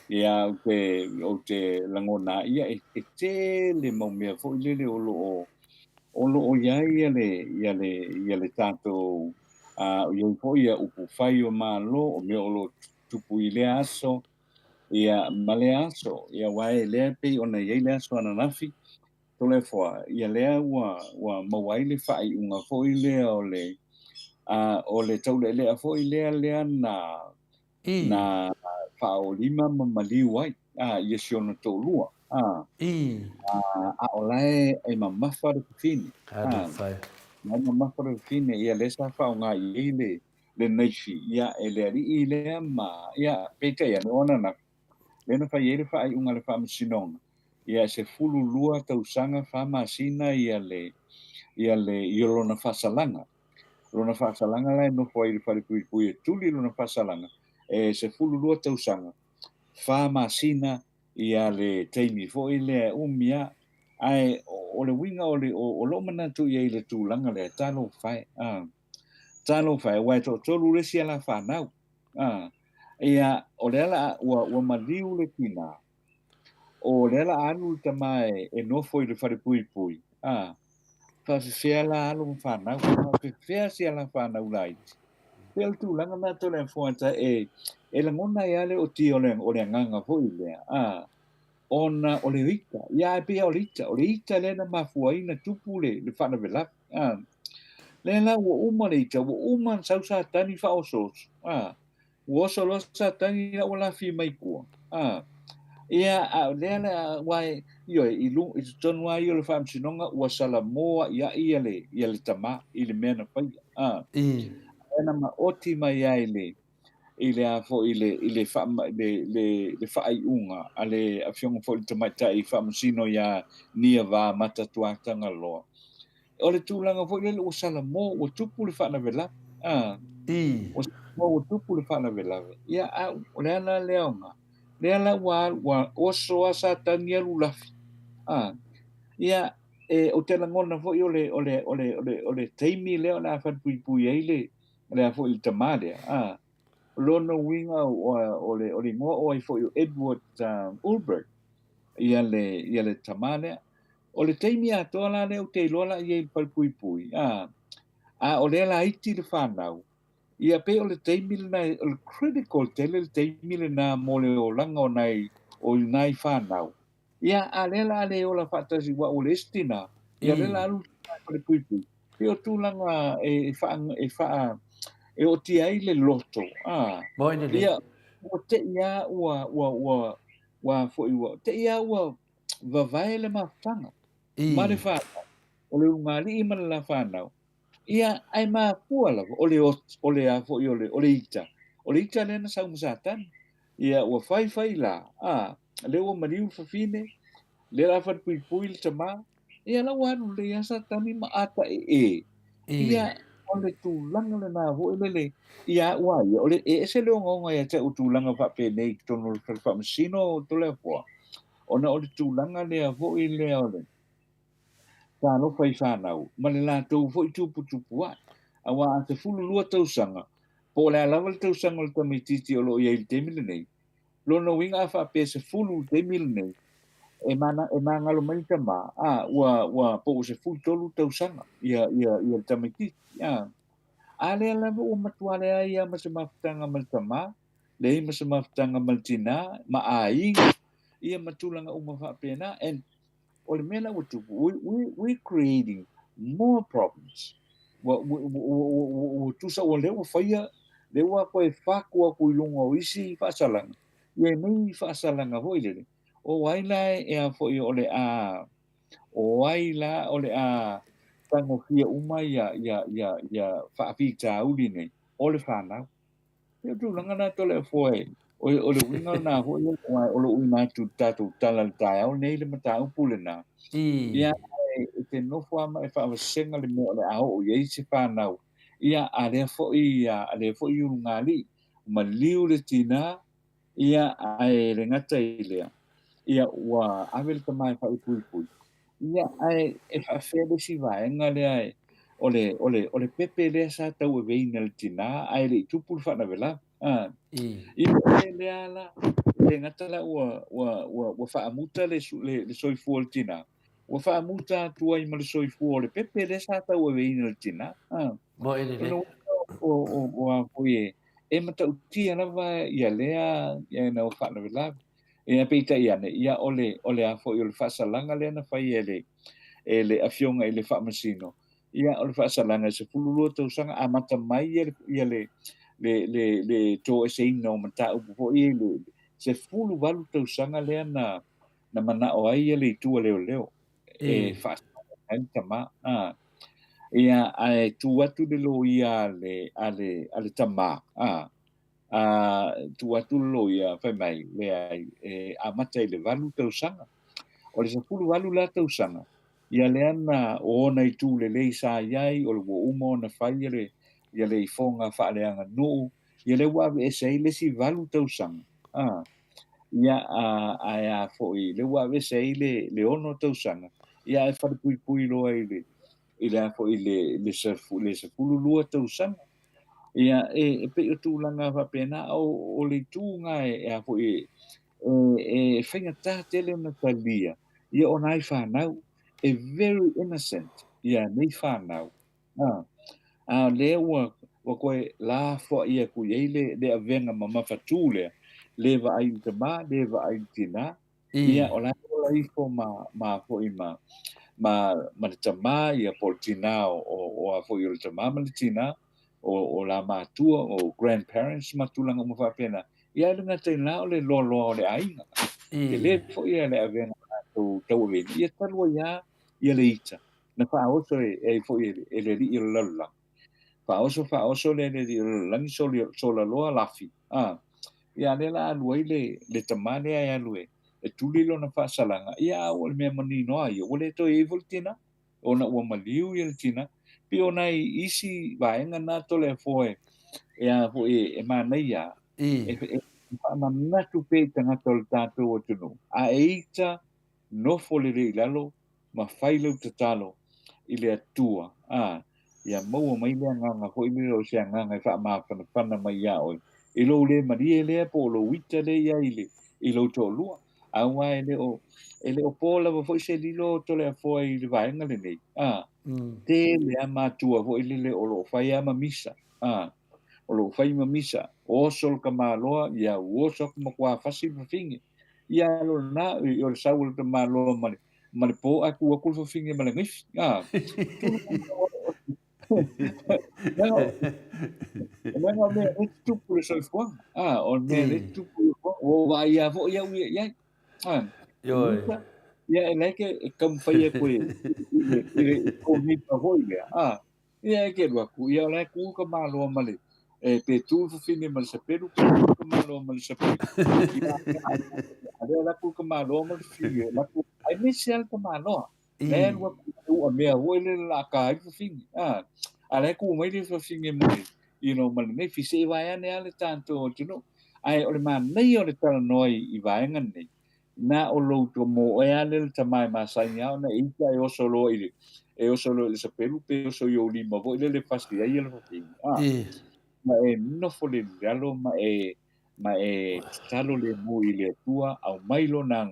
Ia o te langona ia e te le maumea fo i le o lo iai ia le tātou iai fo ia upu whai o mālo o mea o lo tupu i le aso ia male aso ia wae lea pei ona iai le aso ananafi. Tole foa, ia lea ua mawai le whai unga fo i lea o le taule lea fo i lea na whao lima mamaliu ai, ia siona tō lua. A o lae e mamawhara kufine. Mai mamawhara kufine, ia le sa whao ngā i le neifi, ia e lea ri i lea ia peka ia le ona na, lena whai e le whai unga le whamasinonga. Ia se fulu lua tausanga whamasina ia lona whasalanga. Lona whasalanga lai no fwai le wharipui e tuli lona whasalanga. E se fulu lua tausanga whamasina ia le teimi fo i le umia. Ai o le winga o lo manatu ia i le tūlanga le talo whai. Talo whai, wai tolu le sia la whanau. Ia o le ala ua maliu le kina. O lela anu tamae e nofo i le wharepui. Whawhewhea la alo whanau, whawhewhea sia la whanau laiti. Pea tu langa mea tole whuata e langona i ale o ti o le nganga hoi lea. Ona o le rita, ia e pia o le ita lena mafua ina tupu le whanawela. Lela ua uma le ita, ua uma sau sa tani whaosos. Ua oso lo sa tani na ua lafi mai kua. Ia lea wai i tonu ai o le whamsinonga ua Samoa ia le tama i le mea na whai. Ena ma oti mai ai ile a fo ile fa le fa ai unga ale a fiong fo te mai tai fa masino ya nia va mata tuatanga lo o le tūlanga fo ile o sala mo o tupu le fa na vela o mo o tupu le fa na vela ia a o le ana leonga le ala wa o so asa tania lulafi ia o te langona fo ole teimi leo na fa pui le fo il tamale lona winga ole ngo o ai fo Edward Ulbert ia le tamale ole teimi a tola le o te lola ia il pui ole la iti le fanau ia pe ole teimi na el critical tele teimi na mole o langa o nai fanau ia alela le ola fatasi wa ole estina ia le la lu pui pe o tūlanga e o tia i le loto ia o te ia ua fo iwa te ia ua vavae le mafutanga ma le whanau o le ungali i mana la whanau ia ai mafua lava o le a fo i o le ita lena sa umasatan ia ua fai la le ua mariu fafine le la pui le tama ia la wanu le asa tani ma ata ia o le tūlanga le nā ho le ia ua ia o le se le ngonga ia te o tūlanga fa pe nei tono le fa masino to le po ona o le tūlanga le ho i le o le ka no fai whanau ma le la tau fo i tupu a wa te fulu lua tausanga po le alawa le tausanga le tamititi o lo ia il temile nei lo no winga fa pe se fulu temile nei e mangalo mai tama ua po se fulu tolu tausanga ia tamititi ale la o matuale ia ma se mafutanga mal tama le ma se mafutanga mal tina ma ai ia matulanga uma fa pena and o le mena we creating more problems tu sa o le o faia le wa ko e fakua ku lunga o isi fa salanga ia mai fa salanga ho ile o waila e a fo o le tango fia uma ia whaapita uli nei, o le whanau. Ia tu langa na tole foe, o le winga na hoi o le uina tu tatu tala le tai au nei le mata upule na. Ia te nofo ama e whaawasenga le mo le au o iei se whanau. Ia a lea fo i ungali, ma liu le tina, ia a le ngata i lea. Ia wa awel tamai whaipui. Ia ai e whaafele si vaenga le ai o le pepe le sa tau e veina le tina ai le tupul whana vela ia le ala le ngata la ua whaamuta le soifu o le tina ua whaamuta tua i ma le soifu o le pepe le sa tau e veina le tina mo ele le o koe e matautia lava ia lea ia na o whana vela ia peita ia ne ia ole a fo i o le whaasalanga le na whai ele afionga ele whaamasino. Ia o le whaasalanga se fululua tausanga a mata mai ia le tō e se ina o mata upu po ia se fulu walu tausanga lea na mana o ai le itua leo. E whaasalanga ai tama. Ia ai tu atu le lo ia ale tama. Tu atu lo ia whai mai le ai a mata le walu tausanga. O le se fulu walu la tausanga. Ia leana o ona i tū le sa iai o le umo na whai ia le ifonga whaaleanga nuu ia le wawe e sei le si valu tausanga ia a fo i le wawe sei le ono tausanga ia e wharipui loa i le a fo i le se fulu lua tausanga ia e pe o tūlanga whapena o le tūnga e a fo i e whaingata tele na talia ia o nai whanau a very innocent ia nei whanau le ua koe la fo ia ku ia le avenga ma mawhatu le va ai tama le va ai tina ia o la i fo ma fo i ma le tama ia po tina o a fo i le tama ma le tina o la matua o grandparents matulanga ma whapena ia le ngata ina o le lolo o le ainga le fo ia le avenga tau e ia talua ia le ita na wha oso e fo e le ri i lalla Fa'aoso le langi sola loa lafi. Ia le la alua le tamale ai alue. E tuli lo na whaasalanga. Ia o le mea manino ai. O le to evil tina. O na ua maliu i le tina. Pi o na isi vaenga na to le foe. Ia ho e manai ia. E whaamamatu pe tangata o le tātou o tunu. A eita nofo le rei lalo. Ma whailau tatalo. I le atua. Ia maua mai lea nganga. Ho i leo sea nganga i whaamawhana mai ia oi. I lo le maria le po lo wita le ia i lo to lua a wa ele o po la fo se li lo to le fo i le vaenga le nei te le ama tua fo i le o lo fai ama misa o lo fai ma misa o sol ka malo ia o so ma kwa fasi fingi ia lo na o le saul te malo ma le po aku fo fingi ma le ngif tu Menga me tu por so fo o me tu o va ia vo ia ia like kam faia ko ile ko mi pa vo ia ia ke lo ku ia la ku ka malo male e pe tu fini mal se peru ka malo mal se peru ia la ku ka malo mal fini la ku ai me sel ka malo le wa ku a me vo ile la ka fini ale ku mai le fini mai mal nei fisi vai ane ale tanto ai o le man nei o le tala noi i vai ngani na o lo to mo e ale le tamai masai nga na i ka o solo le sapelu pe o so yo li mo vo le fasti ai le fini ma e no fo le galo ma e talo le mo i le tua au mai lo na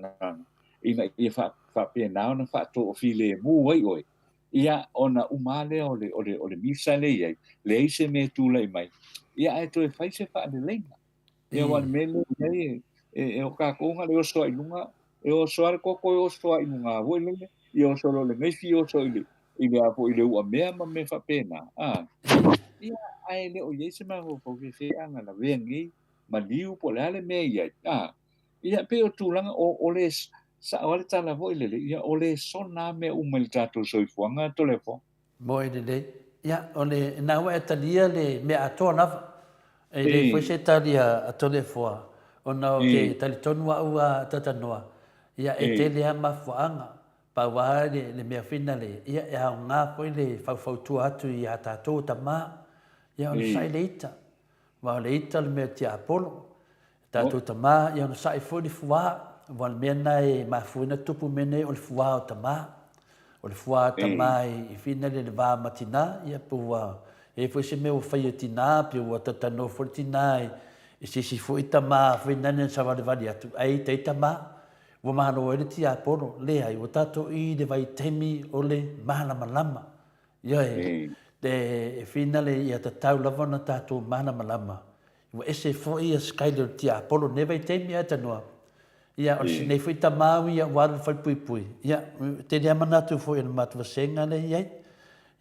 ina i fa pe na na fa to file mo ai oi ia ona umale o le misa le le se me tu le mai ia e to e fai se fa le lenga ia wan mele e o ka ko nga le o so i lunga e o so ar ko o so i lunga vo le i o so le me fi o so i le apo i le u me ma me fa pena ia ai le o ye se ma ho fi fe anga la vengi ma liu po le me ia pe o tu langa o le sa o le tala vo le ia o le sona me umel tato so i fuanga to le fo mo e le ia o le na wa talia le me ato na e le foi se talia a to le fo o na ke tali tonu wa tata noa ia e te le ma fuanga pa wa le me fina le ia e ha nga foi le fa tu atu ia tato tama ia o sai leita wa leita le me ti apolo tato tama ia no sai foi di fuwa wal mena e mafuina tupu mene o le fuā o tamā o le fuā tamā i fina le vā matina ia pua e foi se me o fai tina pe o tatano for tina e si foi tamā fina ne sa vale vale atu ai te tamā o mahano e ti aporo le ai o tato i de vai temi o le mana malama ia e fina le ia tatau lava na tato mana malama o ese foi a skyler ti aporo ne vai temi ata noa ia o se nei foi tamau ia waru fai pui ia te dia manatu foi na matu senga le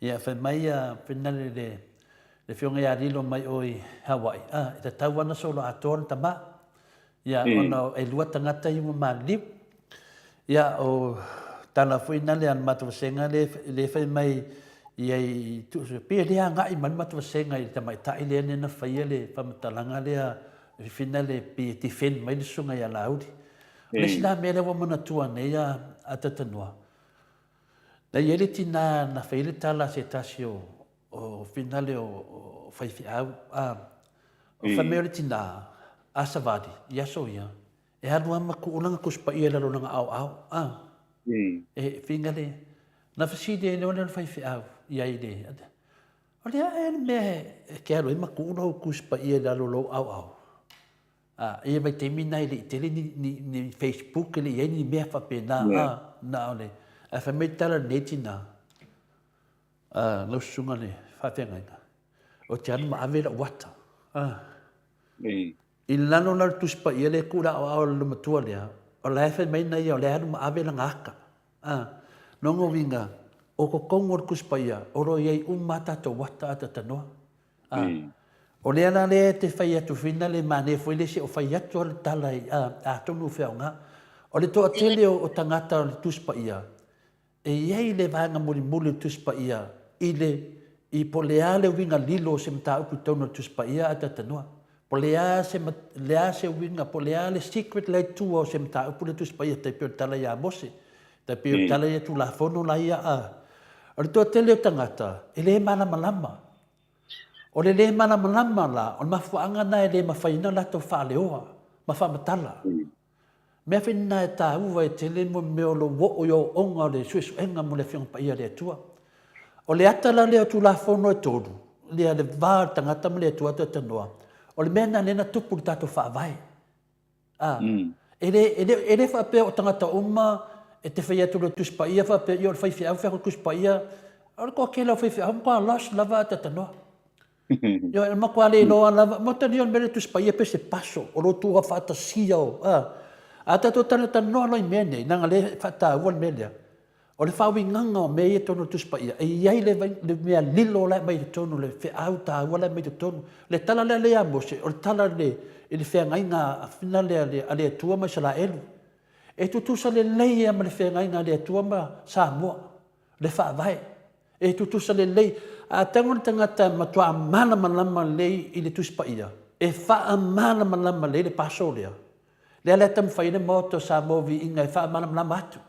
ia fa mai a pena le fionga ia rilo mai oi Hawaii te tau ana solo ator tama ia ona e lua tangata i mali ia o tala foi na le an matu senga le fa mai ia tu se pe le anga i man matu senga i tamai ta ile na fai le fa matalanga le fina le pe ti fen mai sunga ia laudi le sila mele wa mana tua nei a tatanua. Na yele tina na feile tala se tasio o finale o faifi au o famele tina a savadi ya soia e anu ama ku unanga kuspa ia la lonanga au e fingale na faside ne ona faifi au ia ide ole a me ke alo ma ku no kuspa ia la lo au ia vai te mina ile tele ni Facebook ile ia ni mea fa pena na ole a fa metala netina no sunga le fa tenga o te anu ma avela wata il lano na tuspa ia le kura o le matua le o la fa mai na ia le anu ma avela ngaka no ngo vinga o ko kongo kuspa ia o ro ia umata to wata ata no o le ana le te fai atu fina le mane foi le se o fai atu le tala a tonu feonga o le toa tele o tangata o le tuspa ia e iei le vanga muli tuspa ia i le I po lea le winga lilo se mta upu tonu tus pa ia ata tanua. Po lea se winga, po lea le secret le tua se mta upu le tus pa ia te pio tala ia mose. Te pio tala ia tu la fono la ia a. Ora tua tele o tangata, e le mana malama. O le mana malama la, o mafuanga na e le mawhaina la to wha leoa, mawha matala. Mea whina e tā uwa e te le mo meo lo wo o yo onga o le suesu enga mo le whiong pa ia le tua. O le atala leo tu la fono e tōru, lea le vā tangata mo le tua te tanoa. O le mena nena tupu le tātou whaavai. E le whapea o tangata uma, e te whai atu le tuspa ia, whapea i o le whai whiau whiau tuspa ia, o le kua kela o whai whiau, mkua las lava te tanoa. Yo e makua le loa lava, mota ni on mele tuspa ia pe se paso, o lo tua whata sia o. Ata to tana tanoa loi mene, nanga le whata ua le melea. O le whawi nganga o mea tono tuspa ia. E iai le mea lilo lai mai tono, le whiau ta ua lai mai tono. Le tala le lea mose, o le tala le, e le whea ngai ngā awhina le alea tua mai sa la elu. E tutusa le leia ma le whea ngai ngā alea tua ma Samoa, le whaavai. E tutusa le lei, a tangon tangata matua mana malama lei i le tuspa ia. E wha mana malama lei le paso lea. Le ala tam whaine moto Samoa vi inga e wha mana malama atu.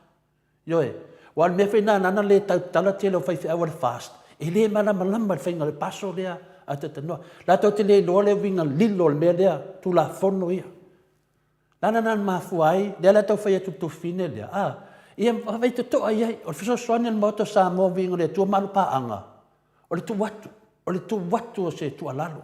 Yoe, wal me whaina nana le tau tala te lo whaiwhi awal fast. E le mana malama le whainga le paso lea a te tanoa. La tau te le loa le winga lilo le mea lea tu la fono ia. Nana nan mafuai, le ala tau whai atu tu fine lea. Ia whai te toa iai, o le fiso soani le moto Samoa vi inga le tua malu paanga. O le tu watu o se tu alalo.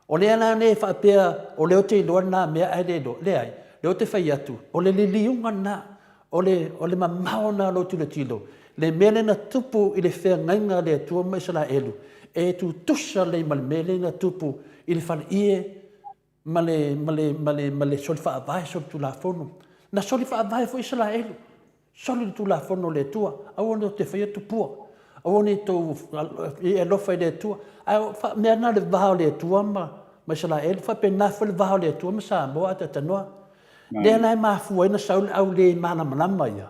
O le ana ne whapea, o le o te iloa na mea ai le lo, le ai, le o te whai atu, o le liliunga na, o le mamao na lo tilo tilo, le mele na tupu i le whea ngainga le atua mai sala elu, e tu tusa le ma le mele na tupu i le whale ie, ma le soli whaavai soli tu la fono. Na soli whaavai fo i sala elu, soli tu la fono le tua, au ono te whai atu pua. O ni to e lo fai le tua a me na le va le tua ma sala el fa pe na fa le va le tua ma sa mo ata tanoa le na ma fu na sa au le mana mana ia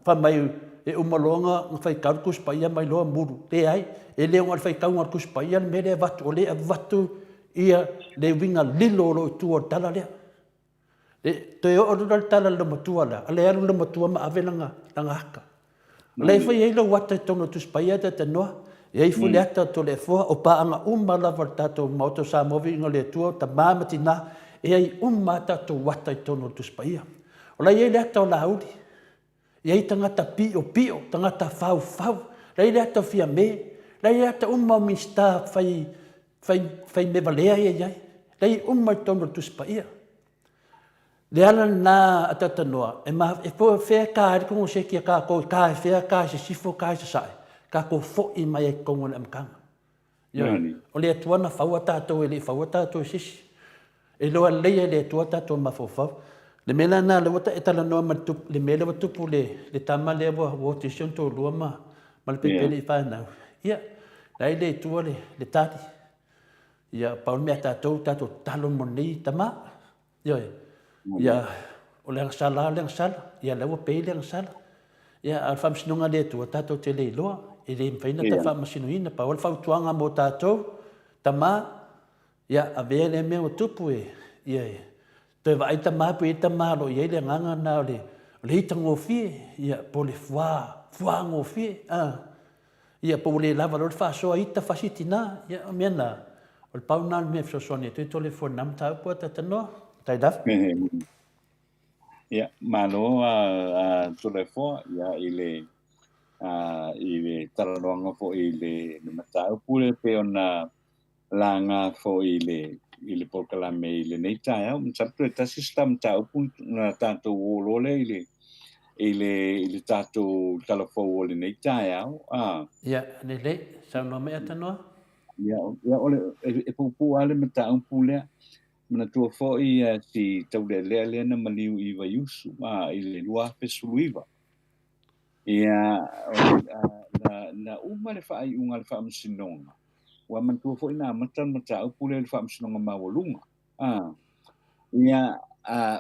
fa mai e umalonga fai kalkus pa ia mai lo muru te ai e le ngal fai tau ngal kus pa ia me le vatu o le vatu ia le winga lilo lo tua tala le te o do tala le matua la le alu le matua ma avelanga langa haka le foi ele wata tono tu spaia te noa e foi ata to le fo o pa anga la vartato moto sa movi ngole tu ta mamatina e ai ta to wata tono tu spaia o la ele ata la udi e ai tangata pio tangata fau la ele ata fia me la ele ata mista fai me valea e ai la tono tu spaia le ala na atata noa e po fe ka ko se ki ka ko ka fe ka se sifo ka se sai ka ko fo i mai ko ngol am kan yo o le tuana fawata to le fawata to sis e lo le le tuata to ma fo le mena na le wata etala no ma tu le mele watu pule le tama le wo te sion to lo ma mal pe le fa na ya dai le tu le tati ya pa me ta to talo moni tama yo ya o le sala ya le pe le sala ya al fam sinunga le tu tato te le loa e le faina ta fam sinuina pa ol fa tuanga mo tato tama ya ave le me o tupu e ya te vai tama pu tama lo ye le nganga na le tango fi ya po le fua ngo fi ya po le lava lo fa so ita fasitina ya mena o pa una me so soni te telefon nam ta po ta no tai daf ya malo telefon ya ile taronga fo ile mata pule pe ona langa fo ile pokala me ile nei taia un sapre ta sistem ta pun na tanto wolo le ile tato tala fo wolo nei taia ya le sa no me atano ya ole e pu ale mata un pule mana tua foi si tau le na maliu I va yusu ile lua pe suluiva ia na uma le fa ai unga le fa msinonga wa man tua foi na mata upu le fa msinonga mawalunga ia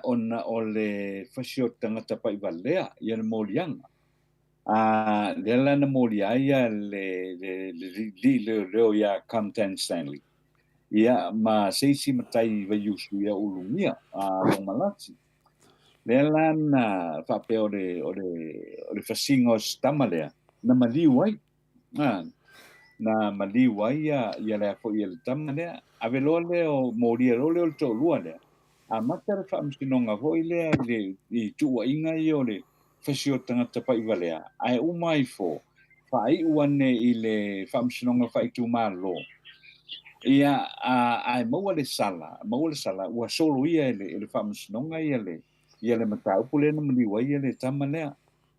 ona ole fasio tangata pa ivalea ia le molianga le lana moli aia le leo ia Camden Stanley. Ia ma seisi matai vai usu ia ulumia long malati. Le lana whape o le whasinga o stama lea. Na maliu ai. Na maliu ai ia lea fo ia le tama lea. Ave loa leo mori ero leo le tō lua lea. A matara whaamsinonga hoi lea i tua inga i o le whasio tangata pa iwa lea. Ai umai fo. Whai uane i le whaamsinonga whai tu maa lo. Ia ai maua le sala. Ua solo ia le whaamsinonga ia le mataupu le na maliu ai ia le tama lea.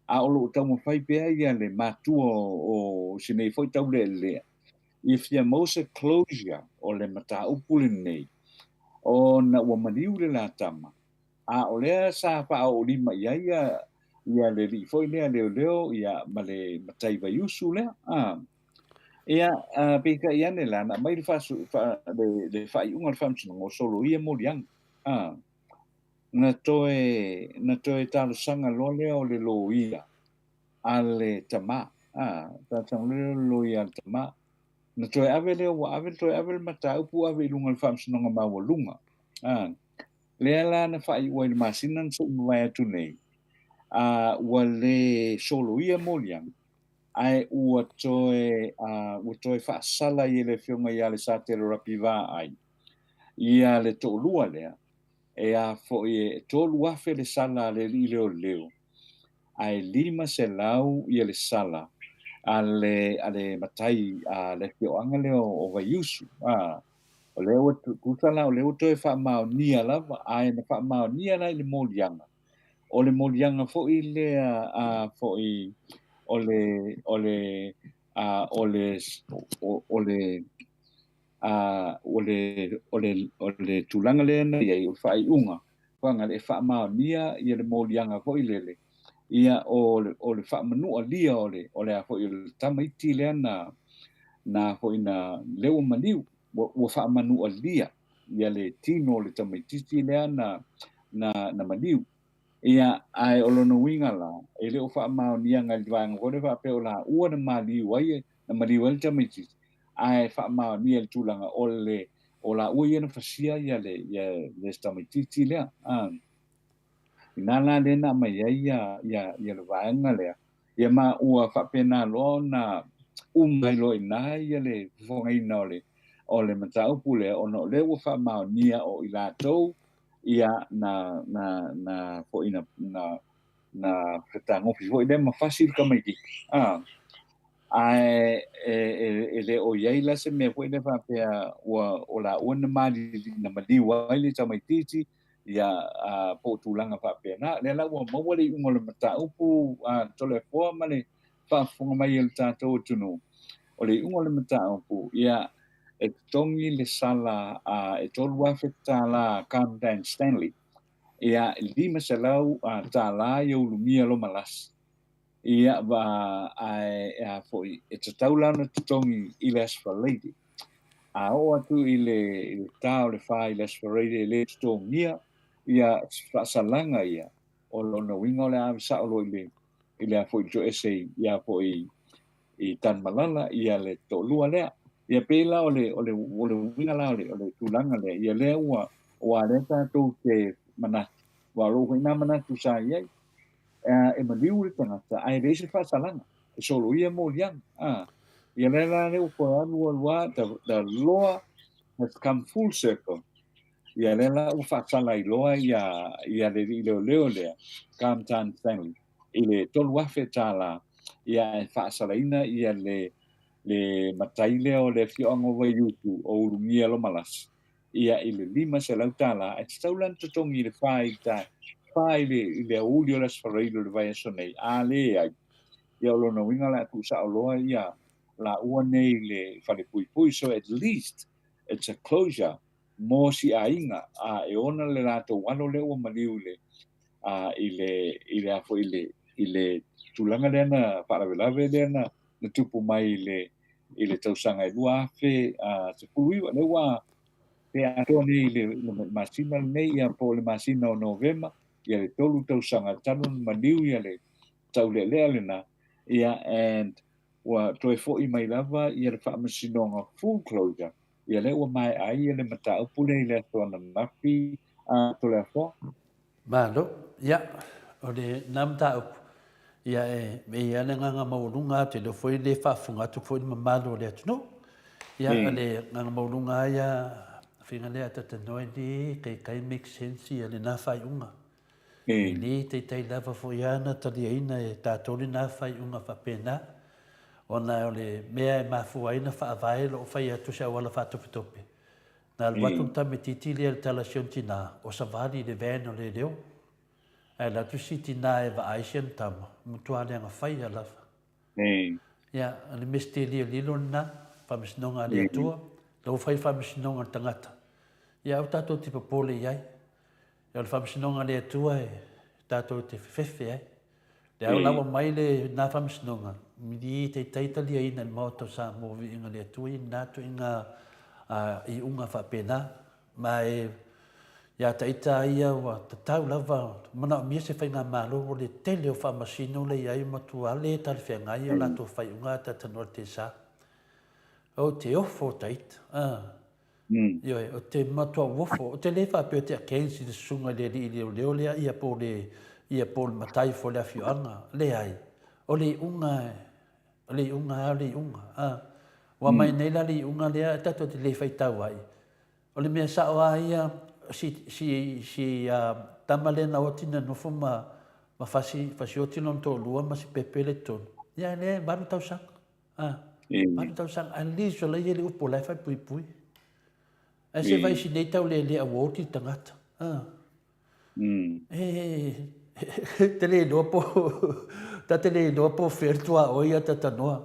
A olo tau mawhai pēa ia le mātua o sinei foi tau lea. If ia mausa closure o le mataupu le nei. O na ua maliu le la tama. A o lea sa pa o lima ia le li foi lea leo ia ma le matai vai usu lea. Ia peka ia ne lana mai le whai unga le whamsinonga o solo ia mo liang. Na toe talo sanga lo lea o le lo ia. A le tama. Tatang leo lo ia le tama. Na toe ave leo wa ave toe ave le mataupu ave ilunga le whamsinonga maua lunga. Lea la na whai ua i masinan so umawai atu nei. Ua le solo ia moliang. Ai ua toe whaasala i le whionga ia le sātero rapi wā ai. Ia le tō lua lea. E a fo i tō lua fe le sala le li leo. Ai 5 selau ia le sala. A le matai le whioanga leo o vaiusu. O leo kusala o leo toe whaamao nia lava. Ai na whaamao nia lai le molianga. O le molianga fo i lea fo i o le tulanga le na ia o whai unga. Whanga le whaamao nia ia le molianga fo i lele. Ia o le whaamanua lia o le a fo i le tamaiti lea na fo i na leo maniu. Ua whaamanua lia. Ia le tino le tamaititi lea na maniu. Ia ai olono winga la. E leo whaamao nia ngai wanga kore whapeo la ua na maliu ai na maliu ai tamaititi. Ai whaamao nia le tūlanga o la ua ia na whasia ia le tamaititi lea. Ina la lena mai ai ia le wanga lea. Ia ma ua whapena lo na umai lo ina ia le whonga ina o le mataupu lea o no le ua whaamao nia o ila tau ia na fo ina na fetango fo ina ma fasil kamaiki. Ai le o yai la se me fo ina fa pea o la una mali na mali wai tamaititi ia po tulanga fa pea na le la ua mawali ungo le mataupu tole fo male fa fonga mai el tato tunu o le ungo le mataupu ia e tongi le sala e tolu afeta la Camden Stanley. Ia 5 selau tala ia ulumia lo malas. Ia a foi e tatau lana tutongi i le asfalade. A o atu i le tau le wha i le asfalade le tutongia ia whaasalanga ia. O lona winga o le avisa o lo i le a foi jo ese ia foi i tan malala ia le tolua lea. Ia pela o le winga la o le tulanga lea. Ia lea ua leta tau te manatu. Wa roho ina manatu sa iai. E maliu le tangata. Ai reise whaasalanga. E solo ia mo liang. Ia lea leo po alua the law has come full circle. Ia lea whaasala i loa ia le leo lea. Camden Stanley. I le tolu afe tala. Ia e whaasala ina ia le matai leo le whiongo vai yutu o urumia lo malas. Ia i le 5 selau tala. E taulan tutongi le whai le ulio las whareilo le vai asonei. Le ai. Ia olona winga la tu sa oloa ia la ua nei le whale pui. So at least it's a closure. Mo si a inga. E ona le lato wano le ua maliu le. I le afo i le tulanga le na parawelave le na tupu mai i le tausanga i lua afe te puluiwa le ua pe atoni i le masina nei ia po le masina o novema ia le tolu tausanga tanu maniu ia le tau le lea le na and wa toi fo I mai lava ia le whaamasinoga full closure ia le ua mai ai ia le mataupu le le atoana mafi a to le fo Malo, ia, o le nam taupu. Ia me ia le nganga maurunga te le foi le whaafunga tu foi mamalo le atunu. Ia le nganga maurunga ia whinga le atata noe ni kai make sense ia le na whai unga. I le te tei lava foi ana tali aina e tātori na whai unga whapena. Ona o le mea e mafua ina whaavai lo whai atu se awala whatope. Nā luatu ta me titili e le talasion tina o savali le veno le leo. Ai la tu siti na e va aisian tama, mutuale anga whai a lafa. Ia, ane misteri lilo na, whamisnonga le atua, lau whai whamisnonga tangata. Ia, au tātou te papole iai. Ia, le whamisnonga le atua e tātou te whewhewe ai. Le au lawa mai le nā whamisnonga, midi te teitali a ina moto sa movi inga le atua, i nātu inga I unga whapena, ma e ia taita ia wa tatau lava mana mia se whainga malo o le tele o whamasino le iai matua le tali whengai o lato whaiunga ta tanor te sa. O te ofo taita. Ioe, o te matua wofo, o te le whapeo te a kensi le sunga le li leo leo lea ia po le matai fo le awhianga le ai. O le unga, le unga. Wa mai nei la li unga lea tato te le whaitau ai. O le mea sao a ia si tamalena o tina no fo ma fasi o tina to lua ma si pepele ton. Ia le baru tau sang. Baru tau sang a li so la ia le upo lai fai pui. A se vai si nei tau le awoti tangata. Te le lopo, ta te le lopo fertua o ia tatanoa.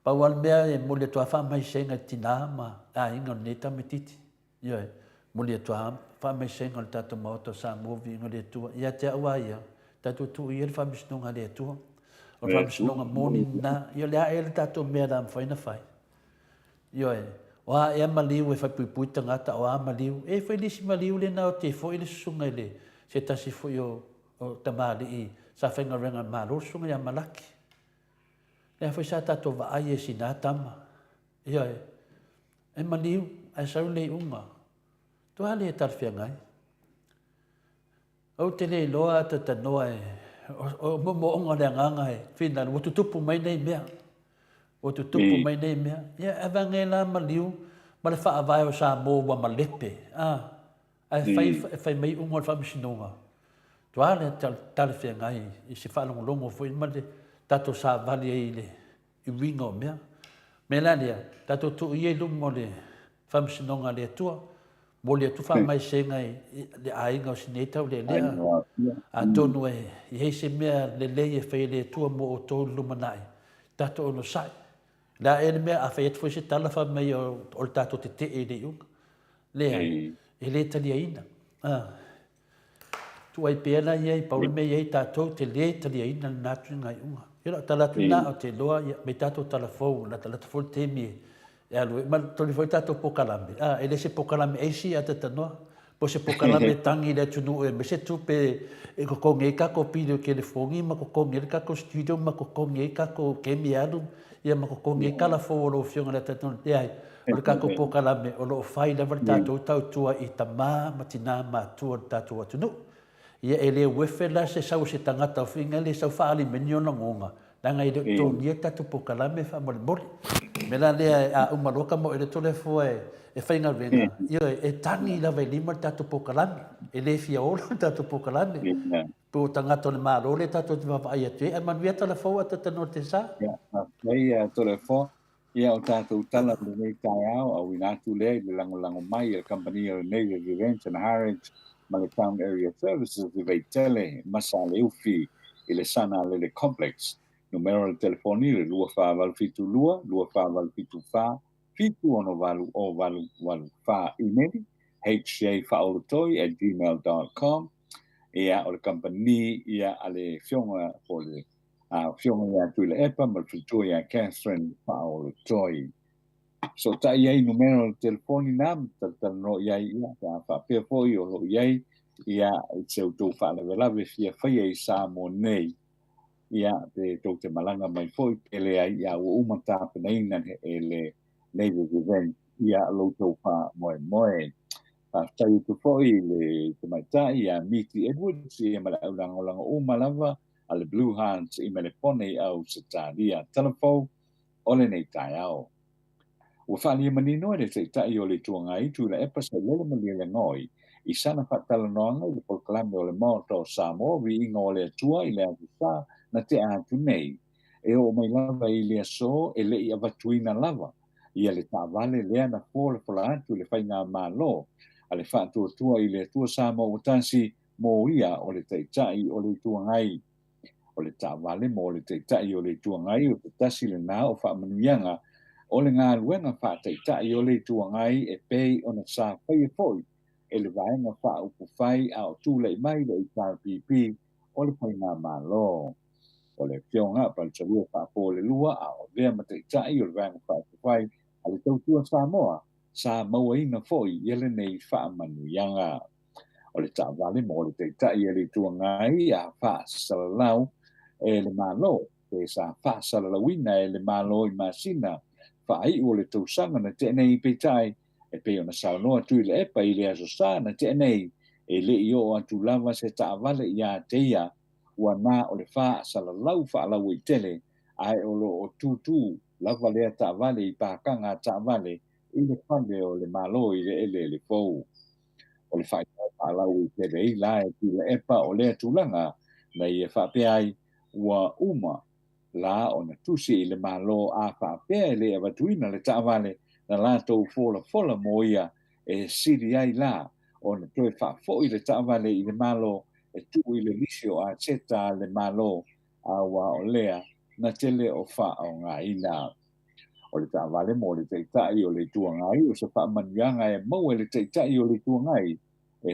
Pa wal mea e mo le toa wha mai senga tina ma a inga neta me titi. Ioe, mo le toa wha mai senga le tato maoto sa movi inga le tua. Ia te awa ia, tato tu ia le wha misnonga le tua. O wha misnonga moni na, ia le a e le tato mea la mwhaina whai. Ioe, o a e maliu e whai pui tangata o a maliu. E whai lisi maliu le na o te fo i le sunga le. Se tasi fo i o tamali i sa whainga renga malo sunga ia malaki. Lea foi sa tato wa ai e sina tama. Ia e maliu, ai sau le unga. Tua le e tarwhia ngai. Au te le loa ta noa e, o mo onga le nganga e, whina, o tutupu mai nei mea. O tutupu mai nei mea. Ia e vange la maliu, ma le whaavai o sa mo wa malepe. Ai whai mai unga le whamisinonga. Tua le tarwhia ngai, i se whalongolongo foi, ma le tato sa vali e le I winga o mea. Me la lea, tato tu i e lumo le whamsinonga le atua, mo le atu whamai senga le ainga o sinetau le lea. A tonu e, I heise mea le lei e whai le atua mo o tō lumanai. Tato ono sai. La e le mea a whai atu fwese tala whamai o le tato te te e le iunga. Lea, e le tali aina. Tu ai pēna iei, paule me iei tātou te le tali aina le nātu ngai unga. Ira talatu na o te loa, me tātou talafou, na talatu fo te mi. E alu, ma toni foi tātou pokalame. E le se pokalame eisi a tatanoa. Po se pokalame tangi le tunu e me se tupe e kokonge e kako pide o telefongi, ma kokonge e kako studio, ma kokonge e kako kemi alu, ia ma kokonge e kalafou o lo fionga le tatanoa. E ai, o le kako pokalame, o lo fai lewa tātou tautua I tamā, matina mātua tātou atunu. Ia e le wefe la se sau se tangata o whinga le sau whaali menio na ngonga. Nanga I le tō nia tatu pokalame wha mole mole. Me la lea a umaroka mo e le tole fua e whainga venga. Ia e tangi la vai lima tatu pokalame. E le fia ola tatu pokalame. Po tangata le maro le tatu te wawai atu. E manuia tala fau ata tano te sa? Ia tole fua. Ia o tātou tala le nei tai au au inatu le lango mai a company o Native Events and Heritage ma le Town Area Services I vei tele masa le ufi I le sana le complex. Numero le telefoni le 2552 2552 fitu ono valu o valu fa email hjafaolotoi@gmail.com. Ia o le company ia ale fionga o le fionga ia tu le epa ma fitu ia Catherine Faolotoi. So ta iai numero le telefoni nam ta no iai ia ta fa pe foi o iai ia se auto fa le lave fia fai sa mo nei ia te tau te malanga mai foi ele ai ia ua umata penaina ele nei viveng ia loutou wha moe tai tu foi le te maitai ia Miti Edwards ia mala aulanga umalava ale Blue Hearts i mele pone au setalia telefon ole nei tai au ua whalia manino e te tai o le tuangai tu le epa sa lele malia le ngoi i sana whatalanoanga i le polkalame o le moto Samoa vi inga o le atua i le avisa na te atu nei e o mai lava i le aso e le i avatuina lava ia le tāwale lea na fōle fola atu le whainga mālo a le whātua i le atua Samoa o tansi mō ia o le teitai o le tuangai o le tāwale mō le teitai o le tuangai o te tasi le nā o whaamanuianga o le ngā luenga whāteitai o le tuangai e pei o na sā whaia foi e le vaenga whaupu whai a o tūlei mai le i tāpipi o le whainga mālo. O le fionga pa le tawua whāpō le lua a o lea mateitai o le vaenga whaupu whai a le tautua Samoa sa maua ina foi i ele nei whaamanuianga. O le tāwale mō le teitai e le tuangai a whāsalau e le mālo e sa whāsalalawina e le mālo i māsina whaai o le tausanga na tenei i peitai e peo na saunoa tui le epa i le asosa na tenei e le i o atu lava se tāwale i a teia ua nā o le whāsalalau whaalau i tele ai o lo o tūtū lava lea tāwale i pākanga tāwale i le whande o le mālo i le ele le fou. O le whaalau i tele i la e ki le epa o lea tūlanga na i e whapeai ua uma la o na tusi i le malo a whapea le e watuina le tāwale na lātou fola mo ia e siri ai la o na toe whafo i le tāwale i le malo e tu i le lisio a teta le malo a wa o lea na tele o wha o ngā ina. O le tāwale mo le teitai o le tuangai o sa whaamanianga e mau e le teitai o le tuangai e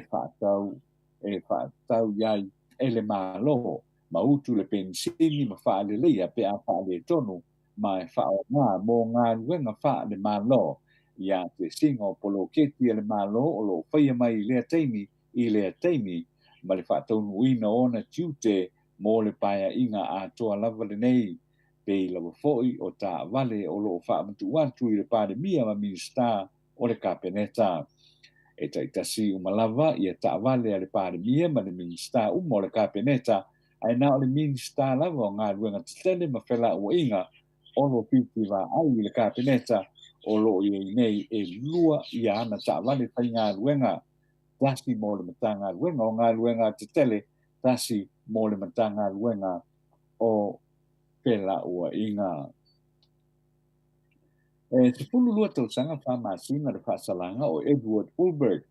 whaatau iai e le malo mautu le pensini ma whaale leia pe a whaale tonu ma e whao ngā mō ngā luenga whaale malo ia te singo polo keti e le malo o lo whaia mai i lea teimi ma le whaataunu ina ona tiute mō le paia inga a toa lava le nei pe i lawa foi o tā vale o lo whaamatu watu i le pāre mia ma minsta o le kapeneta. E taitasi umalawa i a tā vale a le pāre mia ma le minsta umo le kapeneta ai na o le minsta lava o ngā ruenga tele ma whela ua inga o lo piti wa ai le kapeneta o lo i nei e lua i ana tā vale whai ngā ruenga tasi mō le matanga ruenga o ngā ruenga tele tasi mō le matanga ruenga o pela ua inga. Te pulu lua tau sanga whamasina le whaasalanga o Edward Ulberg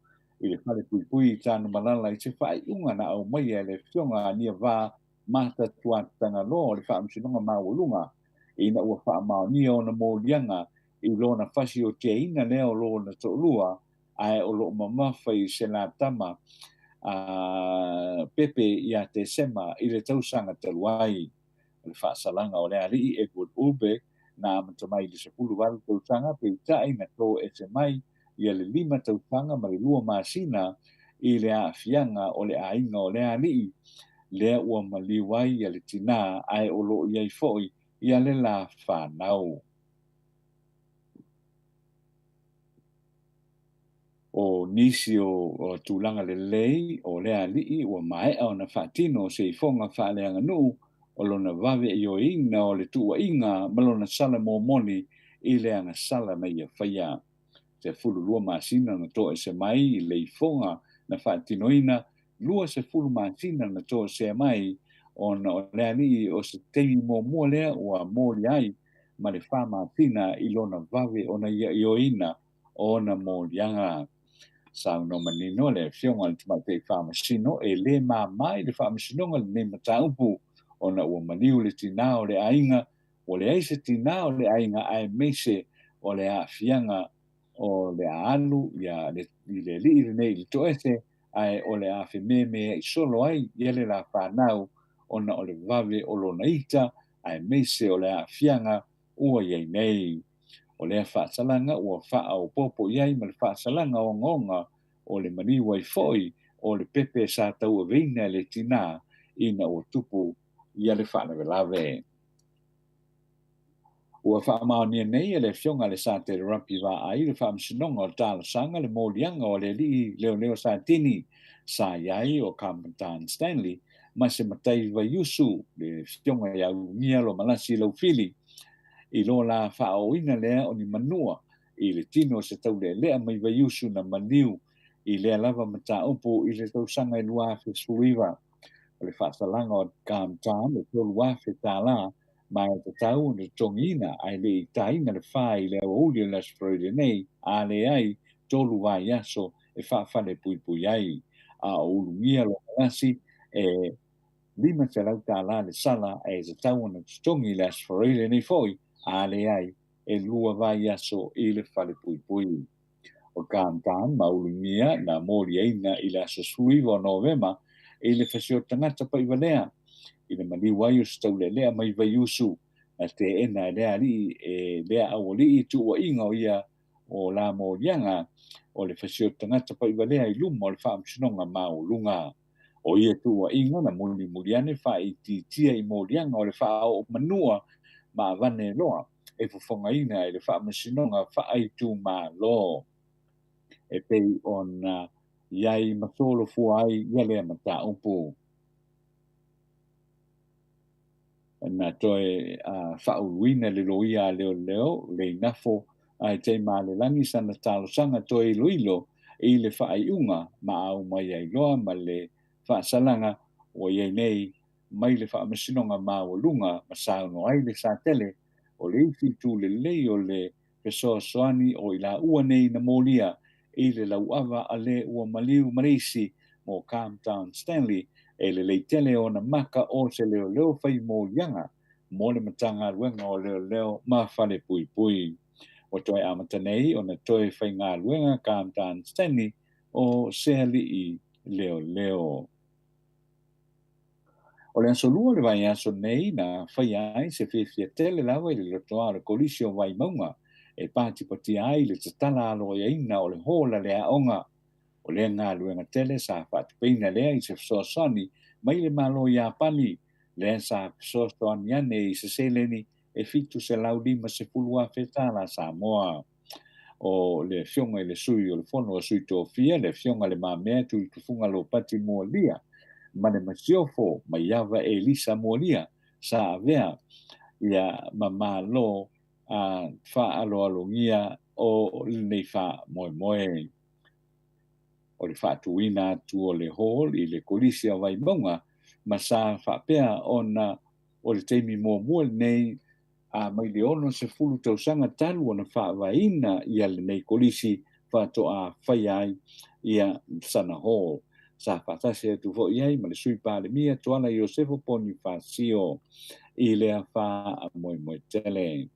i le whare pui i tāna malala i te whai unga na au mai e le whionga nia wā mata tuatanga lo le whaamsinonga mawalunga i na ua whaamau nia o na mōlianga i lo na whasi o te ina leo lo na tōlua ai o lo mamawha i se nā tama pepe i a te sema i le tausanga taluai. Le whaasalanga o le ali Edward Ulberg na amatamai le 10 tausanga pe tai na tō e te mai i le 5 tausanga ma le 2 masina i le aafianga o le ainga o le ali lea ua maliwai i le tina ai o lo iai foi i le la whanau. O nisi o tūlanga le lei o le ali ua mai au na whatino se i fonga whaaleanga nuu o lona vave i o inga o le tua inga malona sala mō moni i le anga sala na ia whaia. Te fulu lua masina na tō e se mai i le i fonga na whaatinoina lua se fulu masina na tō se mai o na o le ali o se teimi mō mua lea ua mōri ai ma le wha masina i lona vave o na ia i o ina o na mōri anga. Sao no manino le fionga le tumate wha masino e le mai le wha masino le ne mataupu o na ua maniu le tina o le ainga o le aise tina o le ainga ai meise o le aafianga o le alu ia le li nei le toese ai o le afe me i solo ai ele la whanau o na o le vave o lo naita ai meise o le aafianga ua iei nei o le whaasalanga ua wha o popo iai ma le whaasalanga o ngonga o le maniu ai foi o le pepe sa tau veina le tina ina o tupu ia le wha le lave. Ua wha mao nia nei le fionga le sa te rapi wa ai le wha msinonga o tala sanga le mōlianga o le li leo sa tini sa iai o Campbelltown Stanley ma se matai wa yusu le fionga ia unia lo malasi lau fili i lo la wha o ina lea o ni manua i le tino se tau lea mai wa yusu na maniu i lea lava mata upo i le tau sanga i lua fe suiwa o le wha salanga o Campbelltown le tolu wa fe tala mai te tau na tongina ai le i taina le whai le o uli le sproi nei a le ai tolu wa yaso e wha whale pui pui ai a o ulungia lo malasi e lima te lau tāla le sala e te tau na tongi le sproi nei foi a le ai e lua wa yaso i le whale pui pui o Campbelltown ma ulungia na mori eina i le aso suiva o Novema i le whasio tangata pa i walea i le mani waiu stau le lea mai vai usu a te ena lea li e lea au li i tu wa inga o ia o la morianga o le whasio tangata pa i walea i luma o le wha amsinonga mau lunga o ia tu wa inga na muli muriane wha i tia i morianga o le wha o manua ma vane loa e fufonga ina i le wha amsinonga wha ai tu ma lo e pei on iai masolo fuai ia lea mata upu na toe whauruina le loia leo le nafo ai te ma le langi sana talo sanga toe iloilo i le whaiunga ma au mai ai loa ma le whaasalanga o iei nei mai le whaamasinonga ma o lunga ma sauno ai le sa tele o le ifi tu le lei o le pesoa soani o ila ua nei na molia i le lauawa a le ua maliu marisi mo Campbelltown Stanley e le leitele o na maka o se leo fai mo yanga mo le matanga luenga o leo ma fale pui pui o toi amatanei o na toi fai ngā luenga Campbelltown Stanley o sehali i leo o le aso lua le vai aso nei na fai ai se fia tele lawa i le lotoa le kolisio vai maunga e pati pati ai le tatala alo ia ina o le hola le aonga o le ngā luenga tele sa whati peina lea i se fsosani mai le malo ia pani le sa fsosani ane i se seleni e fitu se laudima se pulua fetala Samoa o le fionga i le sui o le fono o sui tofia le fionga le mamea tu i tufunga lo pati mua lia ma le masiofo ma iava e lisa mua lia sa avea ia mamalo a fa alo alongia o nei fa moe o le whaatuina tu o le hall i le kolisia vai maunga ma sa whapea o le teimi mua nei a mai le ono se fulu tausanga talu o na whaavaina ia le nei kolisi whatoa whai ai ia sana hall sa whatase tu fo iai ma le sui pāle mia tuana Iosefo Poni Fasio i lea wha moe tele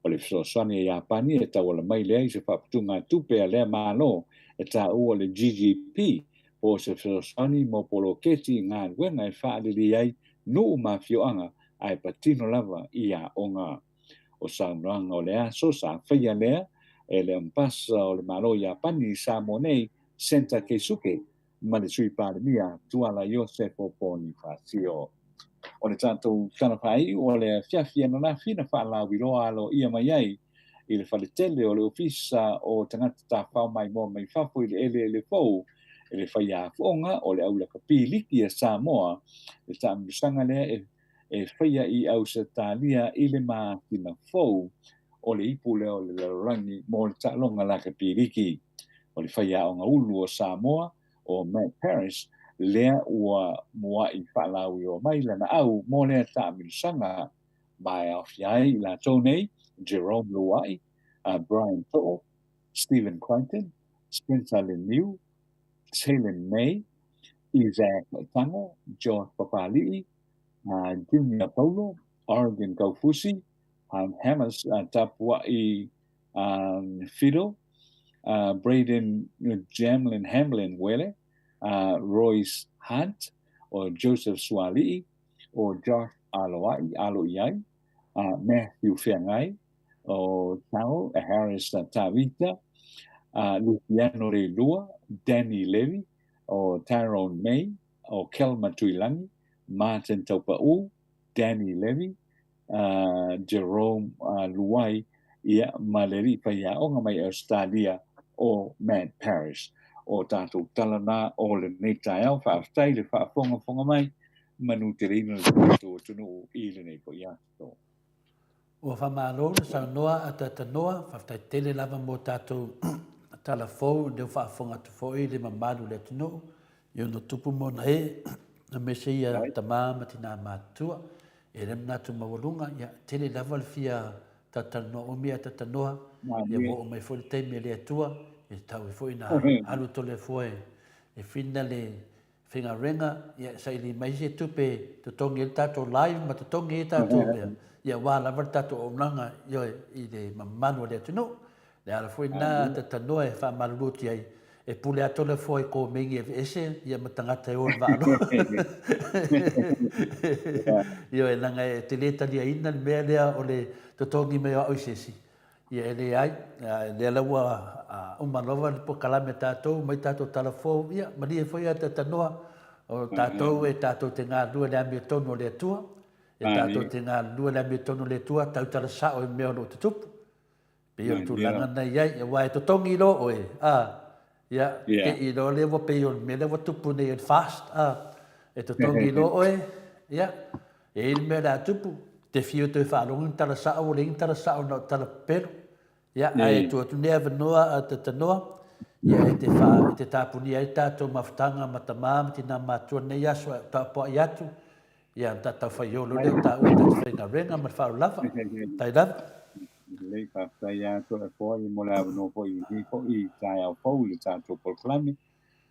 o le fsosani e Japani e tau la mai lea i se whaputunga tupe a lea malo e ta ua le GGP o se fsosani mo polo keti ngā wenga e whaadiri ai nuu mafioanga ai patino lava i a onga o saunoanga o le aso sa whaia lea e le mpasa o le malo i Japani sa monei senta keisuke ma le sui pandemia tuala Iosefo Poni Fasio o le tātou tanawhai o le fiafia na fina whaalawiroa alo ia mai ai i le whaletele o le ofisa o tangata tā whao mai mo mai whafo i le ele fau e le whaia whaonga o le aula kapiliki a Samoa le tāmisanga lea e whaia i au sa tālia i le mātina fau o le ipu leo le rangi mo le tālonga la kapiliki o le whaia o ngā ulu o Samoa o Matt Paris lea ua mua i whaalawi o mai lana au mo lea tāmisanga mai au fiai la tonei Jerome Luai, Brian To'o, Stephen Quinton, Spencer Lemieux, Helen May, Isaac Tango, George Papali'i, Junior Paulo, Oregon Kaufusi, Hammers Tapua'i Fido, Braden Jamlin Hamlin Wele, Royce Hunt, or Joseph Swali'i, or Josh Aloiai, Matthew Fiangai, or Tao Harris Tavita, Luciano Relua, Danny Levy, or Tyrone May, or Kelma Tuilangi, Martin Taupa'u, Danny Levy, Jerome Luai, ia maleri paya o nga mai Australia o Matt Parrish o tātou talana o le nei tai au whaaftai le whaafonga mai manu te reina le tātou tunu i le nei po ia so. Ua whamālore sa noa a tata noa, whaftai tele lava mō tātou tala fōu, leo whaafonga tu fōi le mamalu le tunu, i ono tupu mō na e, na mese ia tamā mati nā mātua, e rem nātu mawalunga, ia tele lava le fia tata noa o mea tata noa, ia mō o mai fōi teime le atua, e tau e fōi nā alu tole fōi, e whina le whinga renga, ia sa ili mai se tupe, te tongi e tātou live, ma te tongi e tātou mea, ia wala vartato o nanga i le mamanu le tunu le ala foi na tata noa e fa maluti ai e pule ato le foi ko mengi e ese ia matangata e o valo ia e langa e te leta lia ina le mea lea o le totongi mea o isesi ia e le ai le ala ua umalova le po kalame tātou mai tātou talafou ia mali e foi a tata noa o tātou e tātou te ngā lua le ami tonu le atua e tātou te ngā lua le tonu le tua, tau tala sao e mea no te tupu. Pe ion tu langa nei ai, e wai to tongi lo oe. Ia, ke i lo le wa pe ion me le wa tupu nei and fast. E to tongi lo oe, ia, e il mea la tupu. Te fio te whaalongi tala sao, le tala sao no tala pero. Ia, ai tu atu nea vanoa a te tanoa. Ia, e te wha, e te tāpuni ai tātou mawhtanga matamā, mati nā mātua nei aso, tā poa i atu. Ia tata whaiolo leo tā ua tata whainga renga ma whao lava. Tai lava. Lei whawhai ato e fōi mo le awano fōi i fōi tai au fōu le tātou polklami.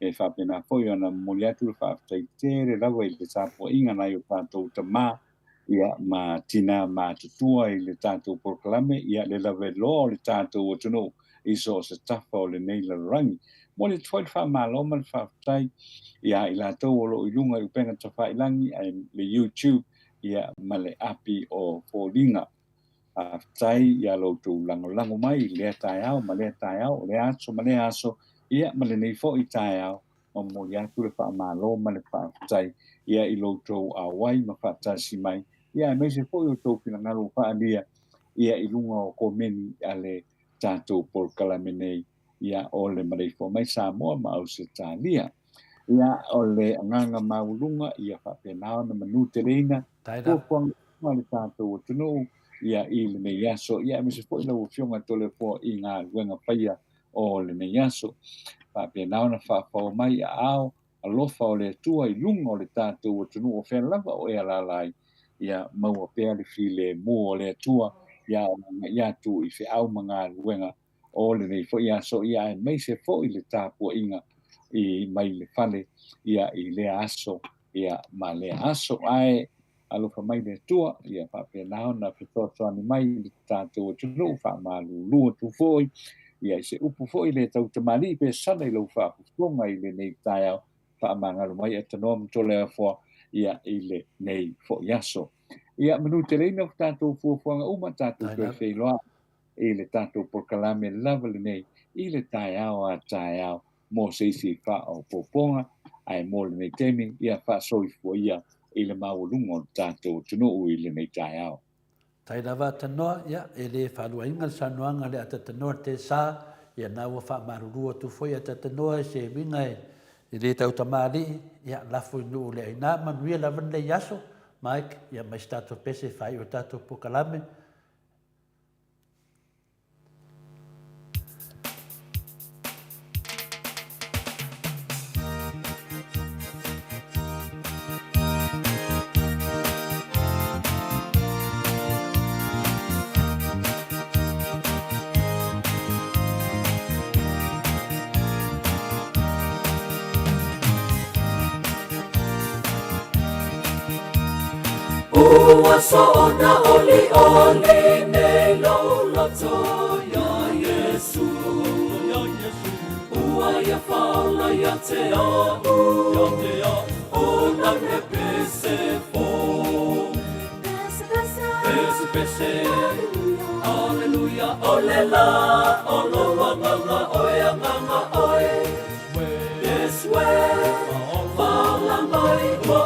E whapena fōi ana moli atu le whawhai tere lawa i le tāpua inga nai o tātou tamā. Ia ma tina ma tutua i le tātou polklami. Ia le lawe loa le tātou o tunu i so se tafa o le neila rangi. Mo le tuai le whamāloma le whawhai. Ia i la tau o lo i lunga i upenga tawhai langi ai le YouTube ia ma le api o fōringa. Tai ia lo tu lango mai le tai au ma le tai au le aso ma le aso ia ma le nei fo i tai au ma mo ia tu le whamāloma le whawhai ia i lo tu awai ma whawhai si mai ia me se fo i o tau pina ngalo whaalia ia i lunga o komeni a le tātou por kalamenei ia o le Maleifua-Mai Samoa ma au se tālia. Ia o le anganga maulunga ia whapenao na manu te reina. Kōpang le tātou o tunu ia i le mei aso. Ia me se fo i lau fionga tole fo i ngā luenga whaia o le mei aso. Whapenao na whawhau mai a ao alofa o le tua i lunga o le tātou o tunu o whenlava o e alalai. Ia maua pēr le while mua o le tua ia o ia tu i whi au mga luenga o le nei fo i aso. Ia e mei se fo i le tāpua inga i mai le fale ia i le aso ia ma le aso ai alofa mai le tua ia whapenao na whitotoani mai le tātou tunu whamālulua tu foi ia i se upu foi le tau tamali pe sana i lau whapufonga i le nei tai au whaamangalo mai e tanoa mtole a fua ia i le nei fo i aso ia manu te reina tātou fuafuanga uma tātou kwe wheiloa i le tātou porkalame lava le nei i le tai au a tai au mo se si fa o poponga ai mo le nei temi ia fa soifua ia i le maulunga tātou tunu i le nei tai au. Tai lava tanoa ia e le whaluainga sanuanga le ata tanoa te sa ia nā ua whamarurua tu foi ata tanoa se winga i le tau tamari ia lafu inu le aina manuia lavan le yaso Mike ia mai stato pese whai o tātou pokalame. Ua so'ona oli nei loto ya Yesu Ua ia faula ia te au O nane pese fo Pese Alleluia olela Olo wanganga oe anganga oe Yes we Faula mai o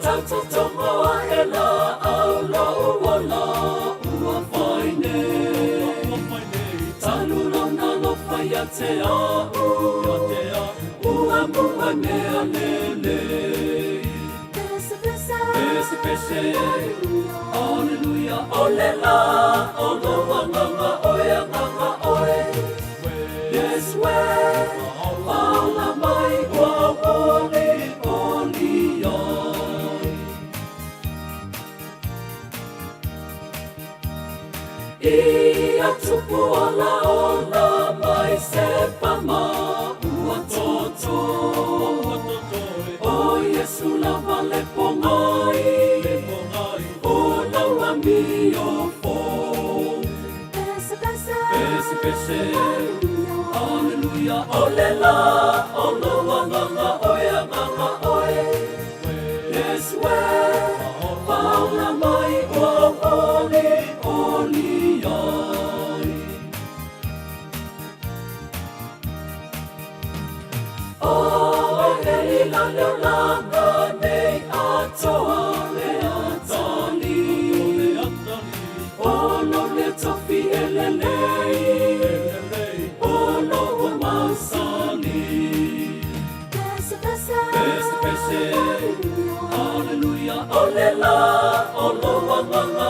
tauta tonga e la au lo uola ua whaine. Talu lona lo whaia te au, ua mua mea lele. Pese pese, Alleluia, ole la, olo wanganga oe anganga oe. Yes, we, ala mai ua oli oli ai. Ia tupu ala ola mai se pama ua toto. O Yesu lava le pongai, o laua mi o fo. Pese pese, Alleluia, ole la, olo wanganga oe anganga oe. Yes, we, paula mai ua oli oli ai. O hei la leo langa nei atoa le atali. O lo le tofi e lelei, o lo o mausali. Pese pese, Alleluia, ole la, o lo wanganga